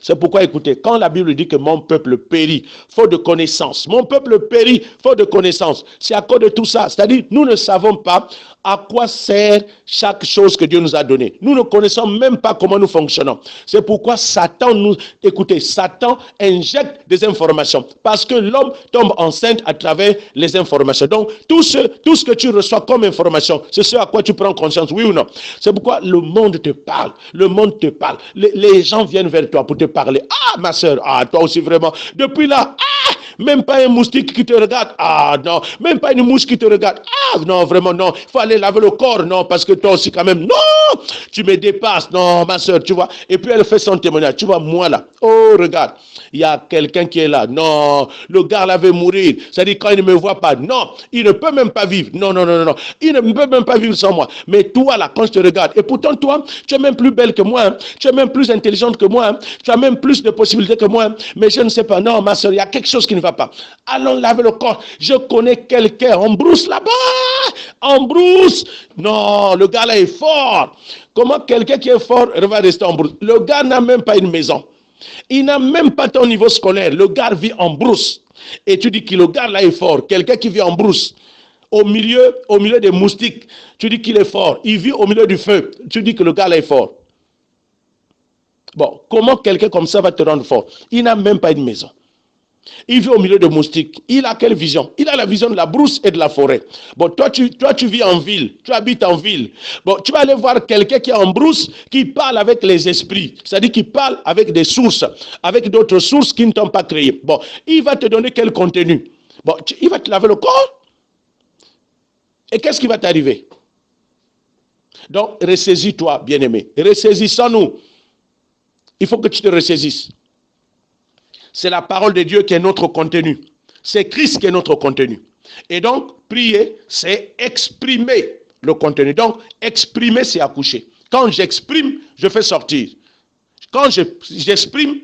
C'est pourquoi, écoutez, quand la Bible dit que mon peuple périt, faute de connaissance, mon peuple périt, faute de connaissance, c'est à cause de tout ça. C'est-à-dire, nous ne savons pas à quoi sert chaque chose que Dieu nous a donnée. Nous ne connaissons même pas comment nous fonctionnons. C'est pourquoi Satan écoutez, Satan injecte des informations. Parce que l'homme tombe enceinte à travers les informations. Donc, tout ce que tu reçois comme information, c'est ce à quoi tu prends conscience, oui ou non? C'est pourquoi le monde te parle. Le monde te parle. Les gens viennent vers toi pour te parler. Ah, ma soeur, ah, toi aussi vraiment. Depuis là, ah, même pas un moustique qui te regarde. Ah, non. Même pas une mouche qui te regarde. Ah, non, vraiment, non. Il faut aller laver le corps. Non, parce que toi aussi, quand même, non, tu me dépasses. Non, ma soeur, tu vois. Et puis, elle fait son témoignage. Tu vois, moi, là. Oh, regarde. Il y a quelqu'un qui est là. Non, le gars là veut mourir. C'est-à-dire, quand il ne me voit pas, non, il ne peut même pas vivre. Non, non, non, non, non. Il ne peut même pas vivre sans moi. Mais toi, là, quand je te regarde, et pourtant, toi, tu es même plus belle que moi. Hein. Tu es même plus intelligente que moi. Hein. Tu as même plus de possibilités que moi. Hein. Mais je ne sais pas. Non, ma soeur, il y a quelque chose qui ne va pas. Allons laver le corps. Je connais quelqu'un en brousse là-bas. En brousse. Non, le gars là est fort. Comment quelqu'un qui est fort va rester en brousse? Le gars n'a même pas une maison. Il n'a même pas ton niveau scolaire. Le gars vit en brousse. Et tu dis que le gars là est fort. Quelqu'un qui vit en brousse, au milieu des moustiques, tu dis qu'il est fort. Il vit au milieu du feu. Tu dis que le gars là est fort. Bon, comment quelqu'un comme ça va te rendre fort? Il n'a même pas une maison. Il vit au milieu de moustiques. Il a quelle vision? Il a la vision de la brousse et de la forêt. Bon, toi, tu vis en ville. Tu habites en ville. Bon, tu vas aller voir quelqu'un qui est en brousse, qui parle avec les esprits. C'est-à-dire qui parle avec des sources, avec d'autres sources qui ne t'ont pas créé. Bon, il va te donner quel contenu? Bon, il va te laver le corps. Et qu'est-ce qui va t'arriver? Donc, ressaisis-toi, bien-aimé. Ressaisissons-nous. Il faut que tu te ressaisisses. C'est la parole de Dieu qui est notre contenu. C'est Christ qui est notre contenu. Et donc, prier, c'est exprimer le contenu. Donc, exprimer, c'est accoucher. Quand j'exprime, je fais sortir. Quand j'exprime,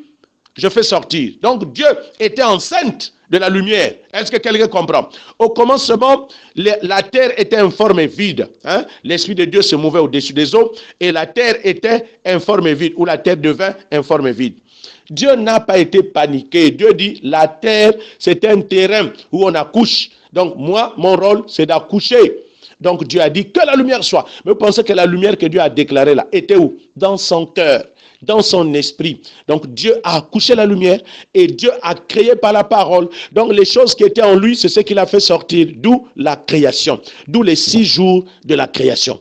je fais sortir. Donc, Dieu était enceinte de la lumière. Est-ce que quelqu'un comprend? Au commencement, la terre était informe et vide. Hein? L'Esprit de Dieu se mouvait au-dessus des eaux et la terre était informe et vide, ou la terre devint informe et vide. Dieu n'a pas été paniqué. Dieu dit, la terre, c'est un terrain où on accouche. Donc moi, mon rôle, c'est d'accoucher. Donc Dieu a dit que la lumière soit. Mais vous pensez que la lumière que Dieu a déclarée là, était où? Dans son cœur, dans son esprit. Donc Dieu a accouché la lumière et Dieu a créé par la parole. Donc les choses qui étaient en lui, c'est ce qu'il a fait sortir. D'où la création. D'où les 6 jours de la création.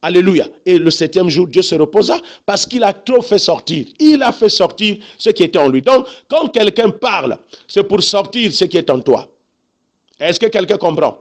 Alléluia. Et le 7e jour, Dieu se reposa parce qu'il a trop fait sortir. Il a fait sortir ce qui était en lui. Donc, quand quelqu'un parle, c'est pour sortir ce qui est en toi. Est-ce que quelqu'un comprend?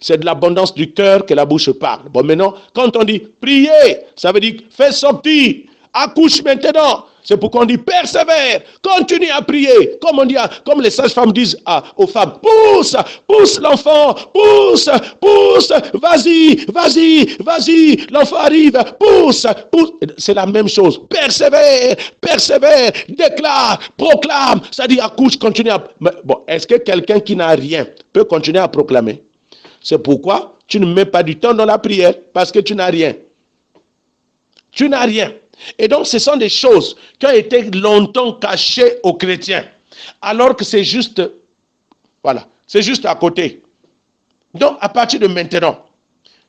C'est de l'abondance du cœur que la bouche parle. Bon, maintenant, quand on dit prier, ça veut dire fais sortir, accouche maintenant. C'est pourquoi on dit persévère, continue à prier. Comme on dit, comme les sages-femmes disent aux femmes, pousse, pousse l'enfant, pousse, pousse, vas-y, vas-y, vas-y, l'enfant arrive, pousse, pousse. C'est la même chose. Persévère, persévère, déclare, proclame. Ça dit accouche, continue à. Bon, est-ce que quelqu'un qui n'a rien peut continuer à proclamer? C'est pourquoi tu ne mets pas du temps dans la prière, parce que tu n'as rien. Tu n'as rien. Et donc, ce sont des choses qui ont été longtemps cachées aux chrétiens, alors que c'est juste, voilà, c'est juste à côté. Donc, à partir de maintenant,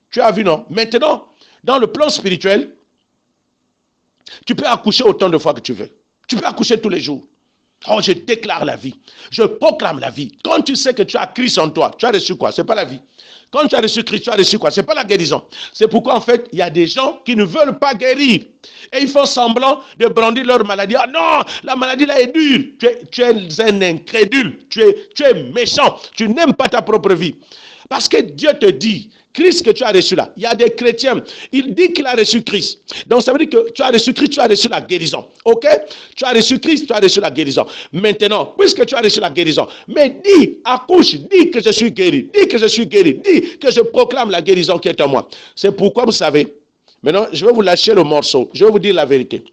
tu as vu, non? Maintenant, dans le plan spirituel, tu peux accoucher autant de fois que tu veux. Tu peux accoucher tous les jours. Oh, je déclare la vie. Je proclame la vie. Quand tu sais que tu as Christ en toi, tu as reçu quoi? Ce n'est pas la vie. Quand tu as reçu Christ, tu as reçu quoi? Ce n'est pas la guérison. C'est pourquoi, en fait, il y a des gens qui ne veulent pas guérir. Et ils font semblant de brandir leur maladie. Ah non, la maladie là est dure. Tu es un incrédule. Tu es méchant. Tu n'aimes pas ta propre vie. Parce que Dieu te dit, Christ que tu as reçu là, il y a des chrétiens, il dit qu'il a reçu Christ. Donc ça veut dire que tu as reçu Christ, tu as reçu la guérison. Ok? Tu as reçu Christ, tu as reçu la guérison. Maintenant, puisque tu as reçu la guérison, mais dis, accouche, dis que je suis guéri, dis que je suis guéri, dis que je proclame la guérison qui est en moi. C'est pourquoi vous savez, maintenant je vais vous lâcher le morceau, je vais vous dire la vérité.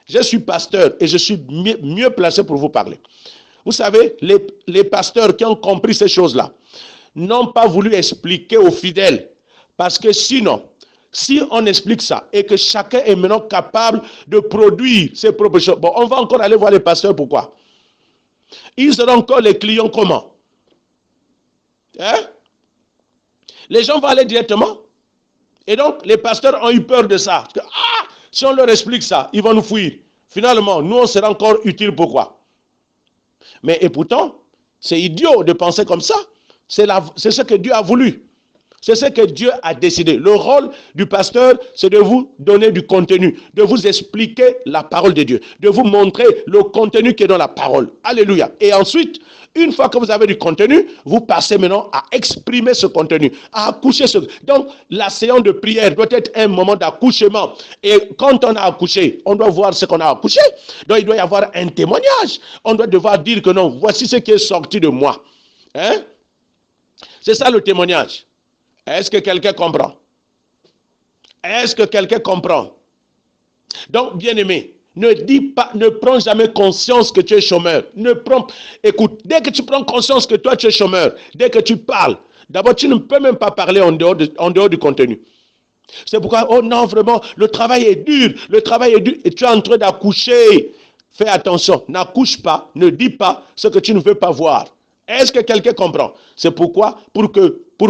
Je suis pasteur et je suis mieux placé pour vous parler. Vous savez, les pasteurs qui ont compris ces choses-là, n'ont pas voulu expliquer aux fidèles. Parce que sinon, si on explique ça et que chacun est maintenant capable de produire ses propres choses, bon, on va encore aller voir les pasteurs, pourquoi? Ils auront encore les clients comment? Hein? Les gens vont aller directement. Et donc, les pasteurs ont eu peur de ça. Ah, si on leur explique ça, ils vont nous fuir. Finalement, nous, on sera encore utile, pourquoi? Mais et pourtant, c'est idiot de penser comme ça. C'est ce que Dieu a voulu. C'est ce que Dieu a décidé. Le rôle du pasteur, c'est de vous donner du contenu, de vous expliquer la parole de Dieu, de vous montrer le contenu qui est dans la parole. Alléluia. Et ensuite, une fois que vous avez du contenu, vous passez maintenant à exprimer ce contenu, à accoucher ce. Donc, la séance de prière doit être un moment d'accouchement. Et quand on a accouché, on doit voir ce qu'on a accouché. Donc, il doit y avoir un témoignage. On doit devoir dire que non, voici ce qui est sorti de moi. Hein? C'est ça le témoignage. Est-ce que quelqu'un comprend? Est-ce que quelqu'un comprend? Donc, bien-aimé, ne prends jamais conscience que tu es chômeur. Écoute, dès que tu prends conscience que toi tu es chômeur, dès que tu parles, d'abord tu ne peux même pas parler en dehors du contenu. C'est pourquoi, oh non, vraiment, le travail est dur, et tu es en train d'accoucher. Fais attention, n'accouche pas, ne dis pas ce que tu ne veux pas voir. Est-ce que quelqu'un comprend? C'est pourquoi, pour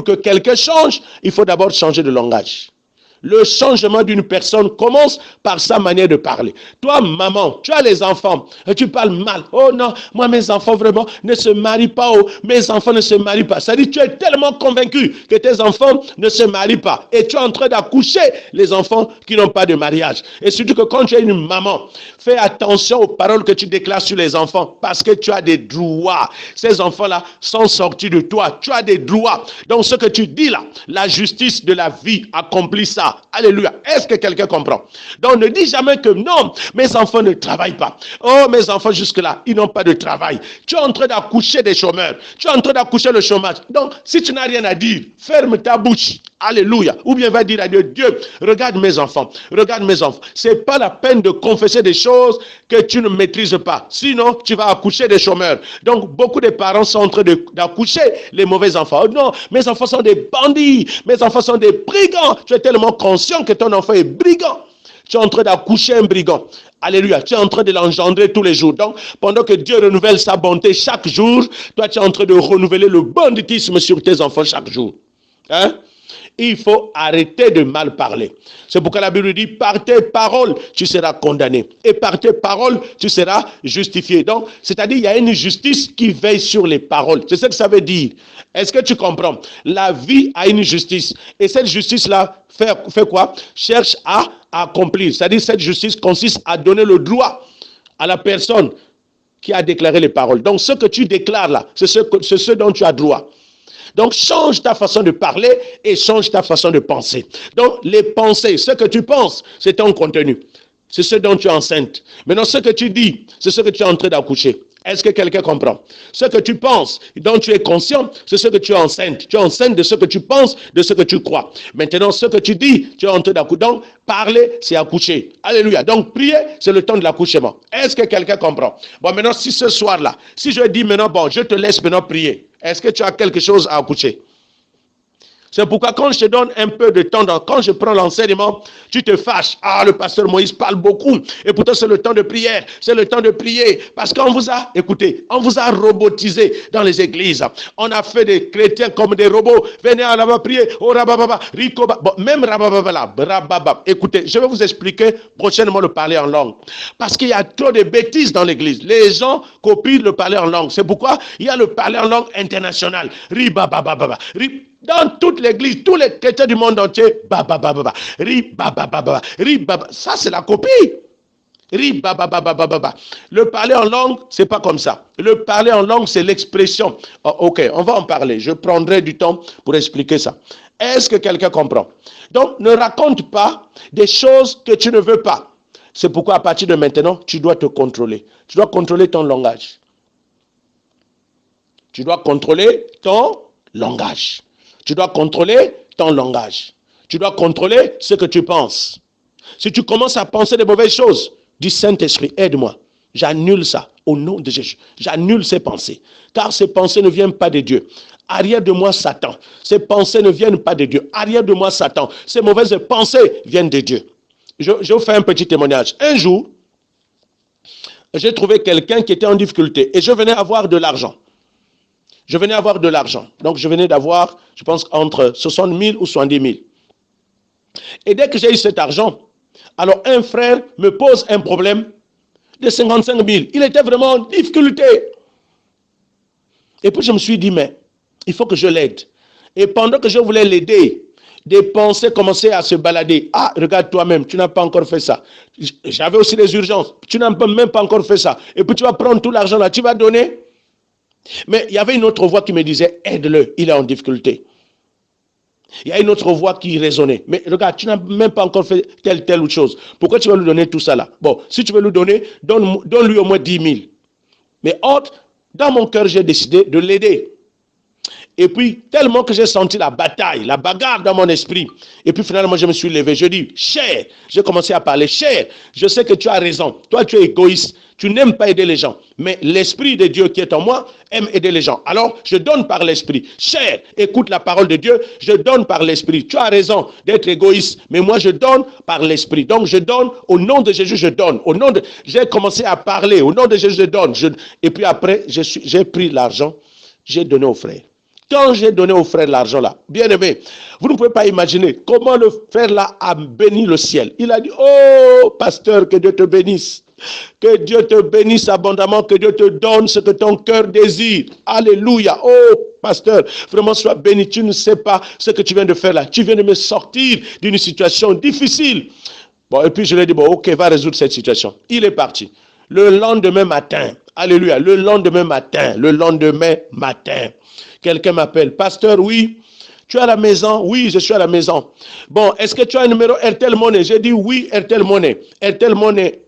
que quelqu'un change, il faut d'abord changer de langage. Le changement d'une personne commence par sa manière de parler. Toi, maman, tu as les enfants, et tu parles mal. Oh non, moi, mes enfants vraiment ne se marient pas. Oh, mes enfants ne se marient pas. Ça dit, tu es tellement convaincu que tes enfants ne se marient pas. Et tu es en train d'accoucher les enfants qui n'ont pas de mariage. Et surtout que quand tu es une maman, fais attention aux paroles que tu déclares sur les enfants parce que tu as des droits. Ces enfants-là sont sortis de toi. Tu as des droits. Donc, ce que tu dis là, la justice de la vie accomplit ça. Alléluia. Est-ce que quelqu'un comprend? Donc ne dis jamais que non, mes enfants ne travaillent pas. Oh, mes enfants jusque-là, ils n'ont pas de travail. Tu es en train d'accoucher des chômeurs. Tu es en train d'accoucher le chômage. Donc, si tu n'as rien à dire, ferme ta bouche. Alléluia. Ou bien va dire à Dieu, Dieu, regarde mes enfants. Regarde mes enfants. C'est pas la peine de confesser des choses que tu ne maîtrises pas. Sinon, tu vas accoucher des chômeurs. Donc, beaucoup de parents sont en train d'accoucher les mauvais enfants. Oh non, mes enfants sont des bandits. Mes enfants sont des brigands. Tu es tellement conscient que ton enfant est brigand. Tu es en train d'accoucher un brigand. Alléluia. Tu es en train de l'engendrer tous les jours. Donc, pendant que Dieu renouvelle sa bonté chaque jour, toi, tu es en train de renouveler le banditisme sur tes enfants chaque jour. Hein? Il faut arrêter de mal parler. C'est pourquoi la Bible dit, par tes paroles, tu seras condamné. Et par tes paroles, tu seras justifié. Donc, c'est-à-dire, il y a une justice qui veille sur les paroles. C'est ce que ça veut dire. Est-ce que tu comprends? La vie a une justice. Et cette justice-là fait quoi? Cherche à accomplir. C'est-à-dire, cette justice consiste à donner le droit à la personne qui a déclaré les paroles. Donc, ce que tu déclares là, c'est ce dont tu as droit. Donc, change ta façon de parler et change ta façon de penser. Donc, les pensées, ce que tu penses, c'est ton contenu. C'est ce dont tu es enceinte. Maintenant, ce que tu dis, c'est ce que tu es en train d'accoucher. Est-ce que quelqu'un comprend? Ce que tu penses, dont tu es conscient, c'est ce que tu es enceinte. Tu es enceinte de ce que tu penses, de ce que tu crois. Maintenant, ce que tu dis, tu es en train d'accoucher. Donc, parler, c'est accoucher. Alléluia. Donc, prier, c'est le temps de l'accouchement. Est-ce que quelqu'un comprend? Bon, maintenant, si ce soir-là, si je dis maintenant, bon, je te laisse maintenant prier. Est-ce que tu as quelque chose à accoucher? C'est pourquoi quand je te donne un peu de temps, quand je prends l'enseignement, tu te fâches. Ah, le pasteur Moïse parle beaucoup. Et pourtant, c'est le temps de prière. C'est le temps de prier. Parce qu'on vous a, écoutez, on vous a robotisé dans les églises. On a fait des chrétiens comme des robots. Venez à la prier. Oh, rabababa, rikoba. Bon, même rabababa, rabababa. Écoutez, je vais vous expliquer prochainement le parler en langue. Parce qu'il y a trop de bêtises dans l'église. Les gens copient le parler en langue. C'est pourquoi il y a le parler en langue international. Ribabababa. Dans toute l'église, tous les chrétiens du monde entier, ça c'est la copie. Le parler en langue, c'est pas comme ça. Le parler en langue, c'est l'expression. Oh, ok, on va en parler. Je prendrai du temps pour expliquer ça. Est-ce que quelqu'un comprend? Donc, ne raconte pas des choses que tu ne veux pas. C'est pourquoi à partir de maintenant, tu dois te contrôler. Tu dois contrôler ton langage. Tu dois contrôler ton langage. Tu dois contrôler ton langage. Tu dois contrôler ce que tu penses. Si tu commences à penser de mauvaises choses, dis Saint-Esprit, aide-moi. J'annule ça au nom de Jésus. J'annule ces pensées. Car ces pensées ne viennent pas de Dieu. Arrière de moi, Satan. Ces pensées ne viennent pas de Dieu. Arrière de moi, Satan. Ces mauvaises pensées viennent de Dieu. Je vous fais un petit témoignage. Un jour, j'ai trouvé quelqu'un qui était en difficulté et je venais avoir de l'argent. Je venais avoir de l'argent. Donc, je venais d'avoir, je pense, entre 60 000 ou 70 000. Et dès que j'ai eu cet argent, alors un frère me pose un problème de 55 000. Il était vraiment en difficulté. Et puis, je me suis dit, mais il faut que je l'aide. Et pendant que je voulais l'aider, des pensées commençaient à se balader. Ah, regarde toi-même, tu n'as pas encore fait ça. J'avais aussi des urgences. Tu n'as même pas encore fait ça. Et puis, tu vas prendre tout l'argent là, tu vas donner. Mais il y avait une autre voix qui me disait, aide-le, il est en difficulté. Il y a une autre voix qui résonnait. Mais regarde, tu n'as même pas encore fait telle autre chose. Pourquoi tu vas lui donner tout ça là? Bon, si tu veux lui donner, donne-lui au moins 10 000. Mais dans mon cœur, j'ai décidé de l'aider. Et puis, tellement que j'ai senti la bataille, la bagarre dans mon esprit. Et puis, finalement, je me suis levé. Je dis, cher, j'ai commencé à parler, cher, je sais que tu as raison. Toi, tu es égoïste. Tu n'aimes pas aider les gens. Mais l'Esprit de Dieu qui est en moi aime aider les gens. Alors, je donne par l'Esprit. Cher, écoute la parole de Dieu. Je donne par l'Esprit. Tu as raison d'être égoïste. Mais moi, je donne par l'Esprit. Donc, je donne. Au nom de Jésus, je donne. J'ai commencé à parler. Au nom de Jésus, je donne. Et puis après, j'ai pris l'argent. J'ai donné au frère. Quand j'ai donné au frère l'argent là, bien aimé, vous ne pouvez pas imaginer comment le frère là a béni le ciel. Il a dit, oh pasteur, que Dieu te bénisse. Que Dieu te bénisse abondamment, que Dieu te donne ce que ton cœur désire. Alléluia. Oh pasteur, vraiment sois béni. Tu ne sais pas ce que tu viens de faire là. Tu viens de me sortir d'une situation difficile. Bon, et puis je lui ai dit, bon, ok, va résoudre cette situation. Il est parti. Le lendemain matin, alléluia, le lendemain matin, quelqu'un m'appelle, pasteur, oui, tu es à la maison? Oui, je suis à la maison. Bon, est-ce que tu as un numéro RTL Money? J'ai dit oui, RTL Money. RTL Money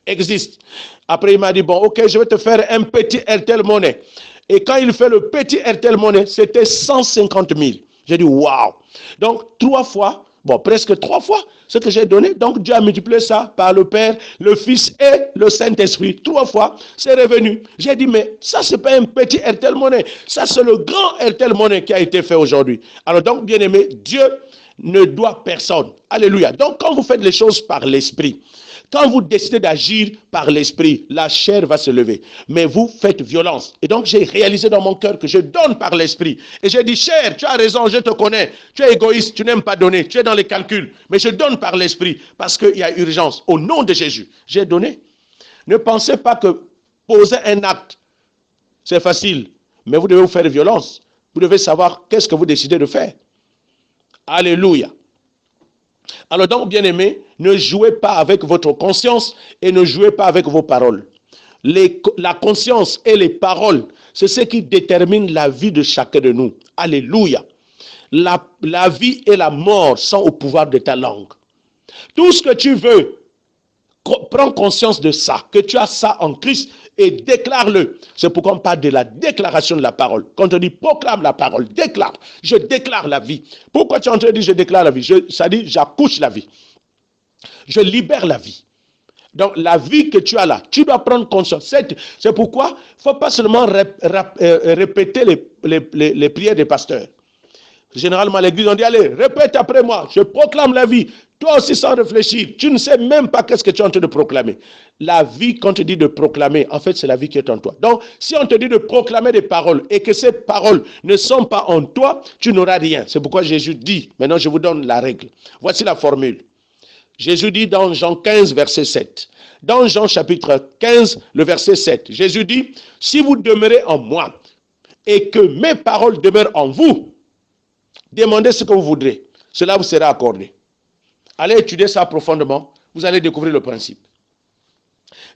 existe. Après, il m'a dit, bon, ok, je vais te faire un petit RTL Money. Et quand il fait le petit RTL Money, c'était 150 000. J'ai dit, waouh. Donc, 3 fois, bon, presque 3 fois ce que j'ai donné. Donc, Dieu a multiplié ça par le Père, le Fils et le Saint-Esprit. 3 fois, c'est revenu. J'ai dit, mais ça, c'est pas un petit RTL Money. Ça, c'est le grand RTL Money qui a été fait aujourd'hui. Alors, donc, bien aimé, Dieu ne doit personne. Alléluia. Donc quand vous faites les choses par l'esprit, quand vous décidez d'agir par l'esprit, la chair va se lever. Mais vous faites violence. Et donc j'ai réalisé dans mon cœur que je donne par l'esprit. Et j'ai dit, chair, tu as raison, je te connais. Tu es égoïste, tu n'aimes pas donner, tu es dans les calculs. Mais je donne par l'esprit parce qu'il y a urgence. Au nom de Jésus, j'ai donné. Ne pensez pas que poser un acte, c'est facile. Mais vous devez vous faire violence. Vous devez savoir qu'est-ce que vous décidez de faire. Alléluia. Alors donc, bien-aimés, ne jouez pas avec votre conscience et ne jouez pas avec vos paroles. La conscience et les paroles, c'est ce qui détermine la vie de chacun de nous. Alléluia. La vie et la mort sont au pouvoir de ta langue. Tout ce que tu veux, prends conscience de ça, que tu as ça en Christ et déclare-le. C'est pourquoi on parle de la déclaration de la parole. Quand on dit proclame la parole, déclare. Je déclare la vie. Pourquoi tu es en train de dire je déclare la vie? Ça dit j'accouche la vie. Je libère la vie. Donc la vie que tu as là, tu dois prendre conscience. C'est pourquoi il ne faut pas seulement répéter les prières des pasteurs. Généralement, l'église, on dit, allez, répète après moi, je proclame la vie. Toi aussi, sans réfléchir, tu ne sais même pas qu'est-ce que tu es en train de proclamer. La vie, quand on te dit de proclamer, en fait, c'est la vie qui est en toi. Donc, si on te dit de proclamer des paroles et que ces paroles ne sont pas en toi, tu n'auras rien. C'est pourquoi Jésus dit, maintenant je vous donne la règle. Voici la formule. Jésus dit dans Jean 15, verset 7. Dans Jean chapitre 15, le verset 7, Jésus dit, si vous demeurez en moi et que mes paroles demeurent en vous, demandez ce que vous voudrez. Cela vous sera accordé. Allez étudier ça profondément. Vous allez découvrir le principe.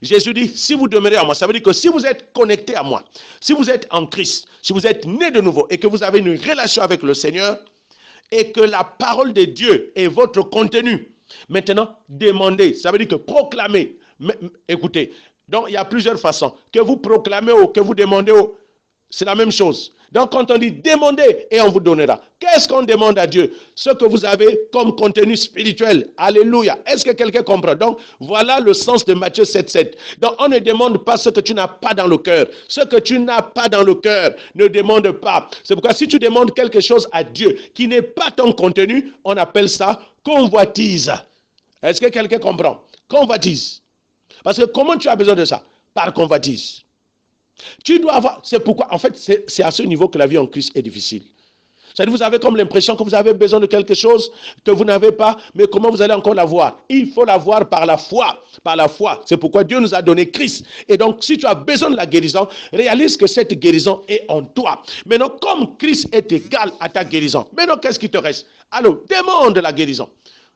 Jésus dit, si vous demeurez en moi, ça veut dire que si vous êtes connecté à moi, si vous êtes en Christ, si vous êtes né de nouveau et que vous avez une relation avec le Seigneur et que la parole de Dieu est votre contenu, maintenant, demandez. Ça veut dire que proclamez. Écoutez, donc il y a plusieurs façons. Que vous proclamez ou que vous demandez, c'est la même chose. Donc quand on dit demandez et on vous donnera. Qu'est-ce qu'on demande à Dieu? Ce que vous avez comme contenu spirituel. Alléluia. Est-ce que quelqu'un comprend? Donc voilà le sens de Matthieu 7,7. Donc on ne demande pas ce que tu n'as pas dans le cœur. Ce que tu n'as pas dans le cœur, ne demande pas. C'est pourquoi si tu demandes quelque chose à Dieu qui n'est pas ton contenu, on appelle ça convoitise. Est-ce que quelqu'un comprend? Convoitise. Parce que comment tu as besoin de ça? Par convoitise. Tu dois avoir, c'est pourquoi, en fait, c'est à ce niveau que la vie en Christ est difficile. C'est-à-dire, vous avez comme l'impression que vous avez besoin de quelque chose que vous n'avez pas, mais comment vous allez encore l'avoir? Il faut l'avoir par la foi. Par la foi. C'est pourquoi Dieu nous a donné Christ. Et donc, si tu as besoin de la guérison, réalise que cette guérison est en toi. Maintenant, comme Christ est égal à ta guérison, maintenant, qu'est-ce qui te reste? Alors, demande la guérison.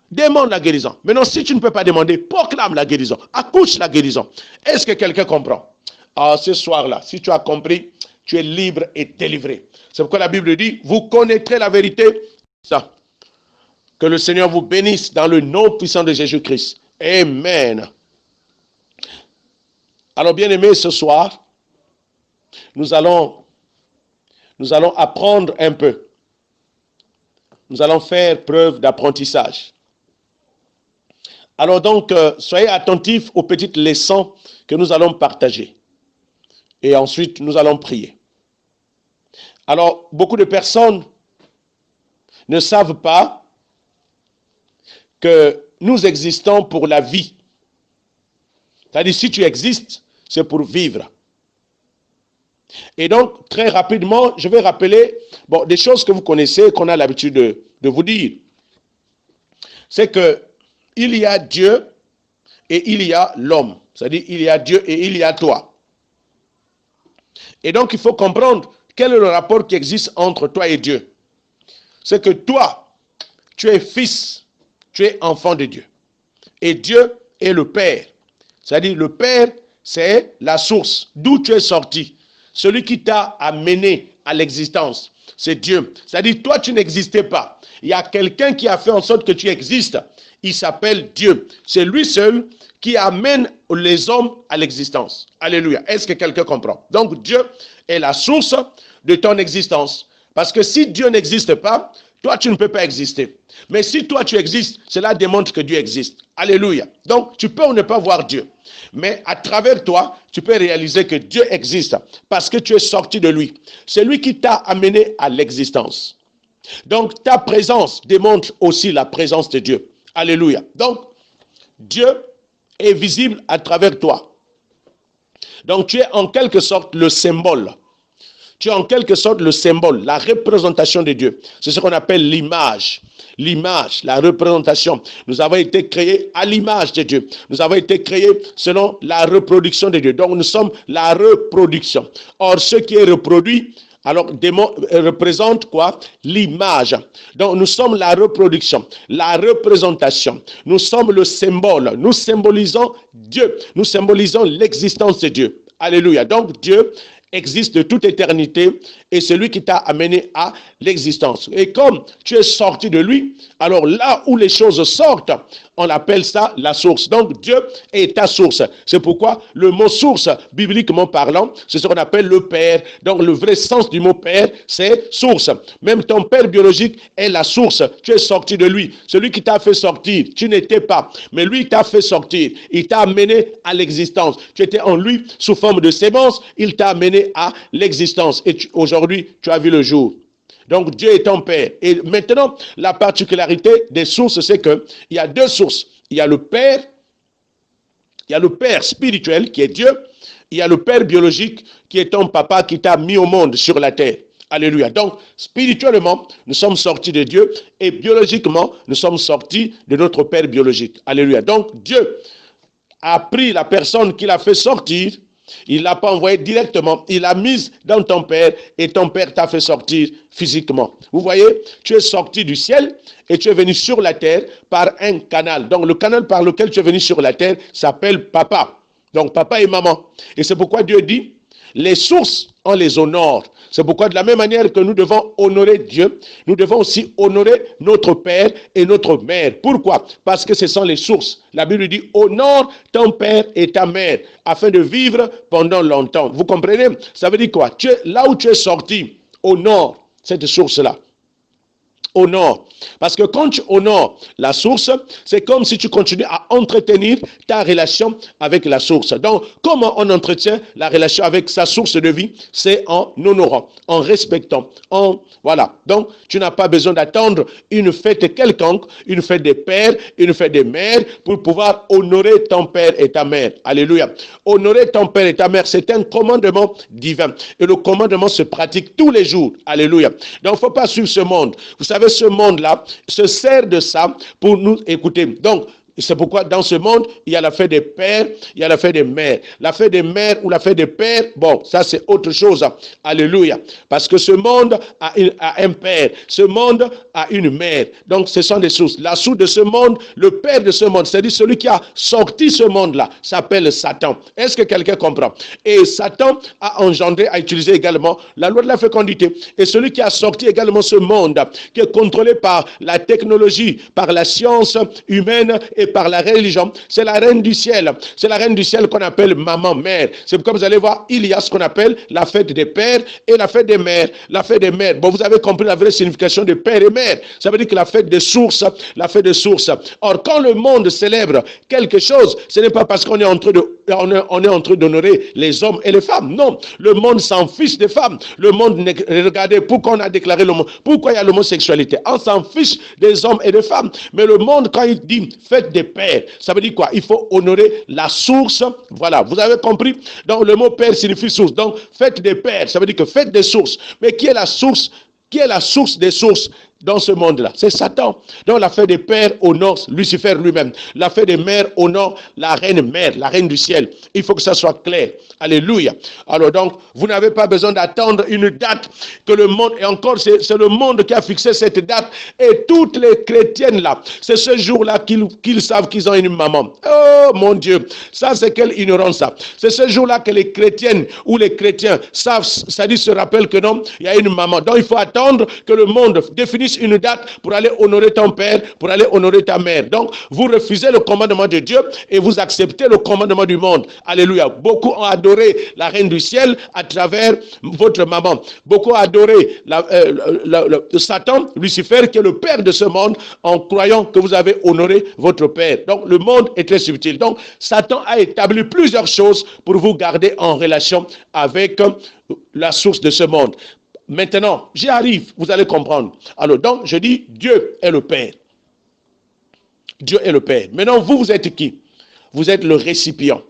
Demande la guérison. Maintenant, si tu ne peux pas demander, proclame la guérison. Accouche la guérison. Est-ce que quelqu'un comprend? Ah, ce soir-là, si tu as compris, tu es libre et délivré. C'est pourquoi la Bible dit, vous connaîtrez la vérité. Ça. Que le Seigneur vous bénisse dans le nom puissant de Jésus-Christ. Amen. Alors, bien-aimés, ce soir, nous allons apprendre un peu. Nous allons faire preuve d'apprentissage. Alors donc, soyez attentifs aux petites leçons que nous allons partager. Et ensuite, nous allons prier. Alors, beaucoup de personnes ne savent pas que nous existons pour la vie. C'est-à-dire, si tu existes, c'est pour vivre. Et donc, très rapidement, je vais rappeler des choses que vous connaissez, qu'on a l'habitude de vous dire. C'est que il y a Dieu et il y a l'homme. C'est-à-dire, il y a Dieu et il y a toi. Et donc, il faut comprendre quel est le rapport qui existe entre toi et Dieu. C'est que toi, tu es fils, tu es enfant de Dieu. Et Dieu est le Père. C'est-à-dire, le Père, c'est la source d'où tu es sorti. Celui qui t'a amené à l'existence, c'est Dieu. C'est-à-dire, toi, tu n'existais pas. Il y a quelqu'un qui a fait en sorte que tu existes. Il s'appelle Dieu. C'est lui seul qui amène les hommes à l'existence. Alléluia. Est-ce que quelqu'un comprend? Donc Dieu est la source de ton existence. Parce que si Dieu n'existe pas, toi tu ne peux pas exister. Mais si toi tu existes, cela démontre que Dieu existe. Alléluia. Donc tu peux ou ne pas voir Dieu. Mais à travers toi, tu peux réaliser que Dieu existe parce que tu es sorti de lui. C'est lui qui t'a amené à l'existence. Donc, ta présence démontre aussi la présence de Dieu. Alléluia. Donc, Dieu est visible à travers toi. Donc, tu es en quelque sorte le symbole. Tu es en quelque sorte le symbole, la représentation de Dieu. C'est ce qu'on appelle l'image. L'image, la représentation. Nous avons été créés à l'image de Dieu. Nous avons été créés selon la reproduction de Dieu. Donc, nous sommes la reproduction. Or, ce qui est reproduit, alors, représente quoi? L'image. Donc, nous sommes la reproduction, la représentation. Nous sommes le symbole. Nous symbolisons Dieu. Nous symbolisons l'existence de Dieu. Alléluia. Donc, Dieu existe de toute éternité et c'est lui qui t'a amené à l'existence. Et comme tu es sorti de lui, alors là où les choses sortent, on appelle ça la source. Donc Dieu est ta source. C'est pourquoi le mot source, bibliquement parlant, c'est ce qu'on appelle le Père. Donc le vrai sens du mot Père, c'est source. Même ton père biologique est la source. Tu es sorti de lui. Celui qui t'a fait sortir, tu n'étais pas. Mais lui t'a fait sortir. Il t'a amené à l'existence. Tu étais en lui sous forme de sémence. Il t'a amené à l'existence. Et aujourd'hui, tu as vu le jour. Donc Dieu est ton Père. Et maintenant, la particularité des sources, c'est qu'il y a deux sources. Il y a le Père spirituel qui est Dieu. Il y a le Père biologique qui est ton papa qui t'a mis au monde sur la terre. Alléluia. Donc, spirituellement, nous sommes sortis de Dieu et biologiquement, nous sommes sortis de notre Père biologique. Alléluia. Donc, Dieu a pris la personne qu'il a fait sortir. Il ne l'a pas envoyé directement, il l'a mise dans ton Père et ton Père t'a fait sortir physiquement. Vous voyez, tu es sorti du ciel et tu es venu sur la terre par un canal. Donc le canal par lequel tu es venu sur la terre s'appelle papa. Donc papa et maman. Et c'est pourquoi Dieu dit, les sources, on les honore. C'est pourquoi de la même manière que nous devons honorer Dieu, nous devons aussi honorer notre Père et notre Mère. Pourquoi? Parce que ce sont les sources. La Bible dit, honore ton Père et ta Mère, afin de vivre pendant longtemps. Vous comprenez? Ça veut dire quoi? Là où tu es sorti, honore cette source-là. Honore. Parce que quand tu honores la source, c'est comme si tu continues à entretenir ta relation avec la source. Donc, comment on entretient la relation avec sa source de vie? C'est en honorant, en respectant, voilà. Donc, tu n'as pas besoin d'attendre une fête quelconque, une fête des pères, une fête des mères, pour pouvoir honorer ton père et ta mère. Alléluia. Honorer ton père et ta mère, c'est un commandement divin. Et le commandement se pratique tous les jours. Alléluia. Donc, il ne faut pas suivre ce monde. Vous savez, ce monde-là se sert de ça pour nous écouter. Donc, c'est pourquoi dans ce monde, il y a la fête des pères, il y a la fête des mères. La fête des mères ou la fête des pères, bon, ça c'est autre chose. Alléluia. Parce que ce monde a un père, ce monde a une mère. Donc ce sont des sources. La source de ce monde, le père de ce monde, c'est-à-dire celui qui a sorti ce monde-là, s'appelle Satan. Est-ce que quelqu'un comprend? Et Satan a engendré, a utilisé également la loi de la fécondité. Et celui qui a sorti également ce monde, qui est contrôlé par la technologie, par la science humaine et par la religion, c'est la reine du ciel. C'est la reine du ciel qu'on appelle maman, mère. C'est pourquoi vous allez voir, il y a ce qu'on appelle la fête des pères et la fête des mères. La fête des mères. Bon, vous avez compris la vraie signification de père et mère. Ça veut dire que la fête des sources, la fête des sources. Or, quand le monde célèbre quelque chose, ce n'est pas parce qu'on est en train d'honorer les hommes et les femmes. Non, le monde s'en fiche des femmes. Le monde, regardez, pourquoi on a déclaré le monde, pourquoi il y a l'homosexualité. On s'en fiche des hommes et des femmes. Mais le monde, quand il dit fête des pères, ça veut dire quoi? Il faut honorer la source. Voilà, vous avez compris? Donc le mot père signifie source. Donc fête des pères, ça veut dire que fête des sources. Mais qui est la source? Qui est la source des sources dans ce monde-là? C'est Satan. Donc la fête des pères honore Lucifer lui-même. La fête des mères honore la reine mère, la reine du ciel. Il faut que ça soit clair. Alléluia. Alors donc, vous n'avez pas besoin d'attendre une date que le monde, et encore c'est le monde qui a fixé cette date, et toutes les chrétiennes là, c'est ce jour-là qu'ils savent qu'ils ont une maman. Oh mon Dieu, ça c'est quelle ignorance ça. C'est ce jour-là que les chrétiennes ou les chrétiens savent, c'est-à-dire se rappellent que non, il y a une maman. Donc il faut attendre que le monde définisse une date pour aller honorer ton père, pour aller honorer ta mère. Donc vous refusez le commandement de Dieu et vous acceptez le commandement du monde. Alléluia. Beaucoup ont adoré la reine du ciel à travers votre maman. Beaucoup ont adoré Satan, Lucifer, qui est le père de ce monde, en croyant que vous avez honoré votre père. Donc le monde est très subtil. Donc Satan a établi plusieurs choses pour vous garder en relation avec la source de ce monde. maintenant, j'y arrive, vous allez comprendre. Alors, donc, je dis, Dieu est le Père. Dieu est le Père. Maintenant, vous êtes qui? Vous êtes le récipient.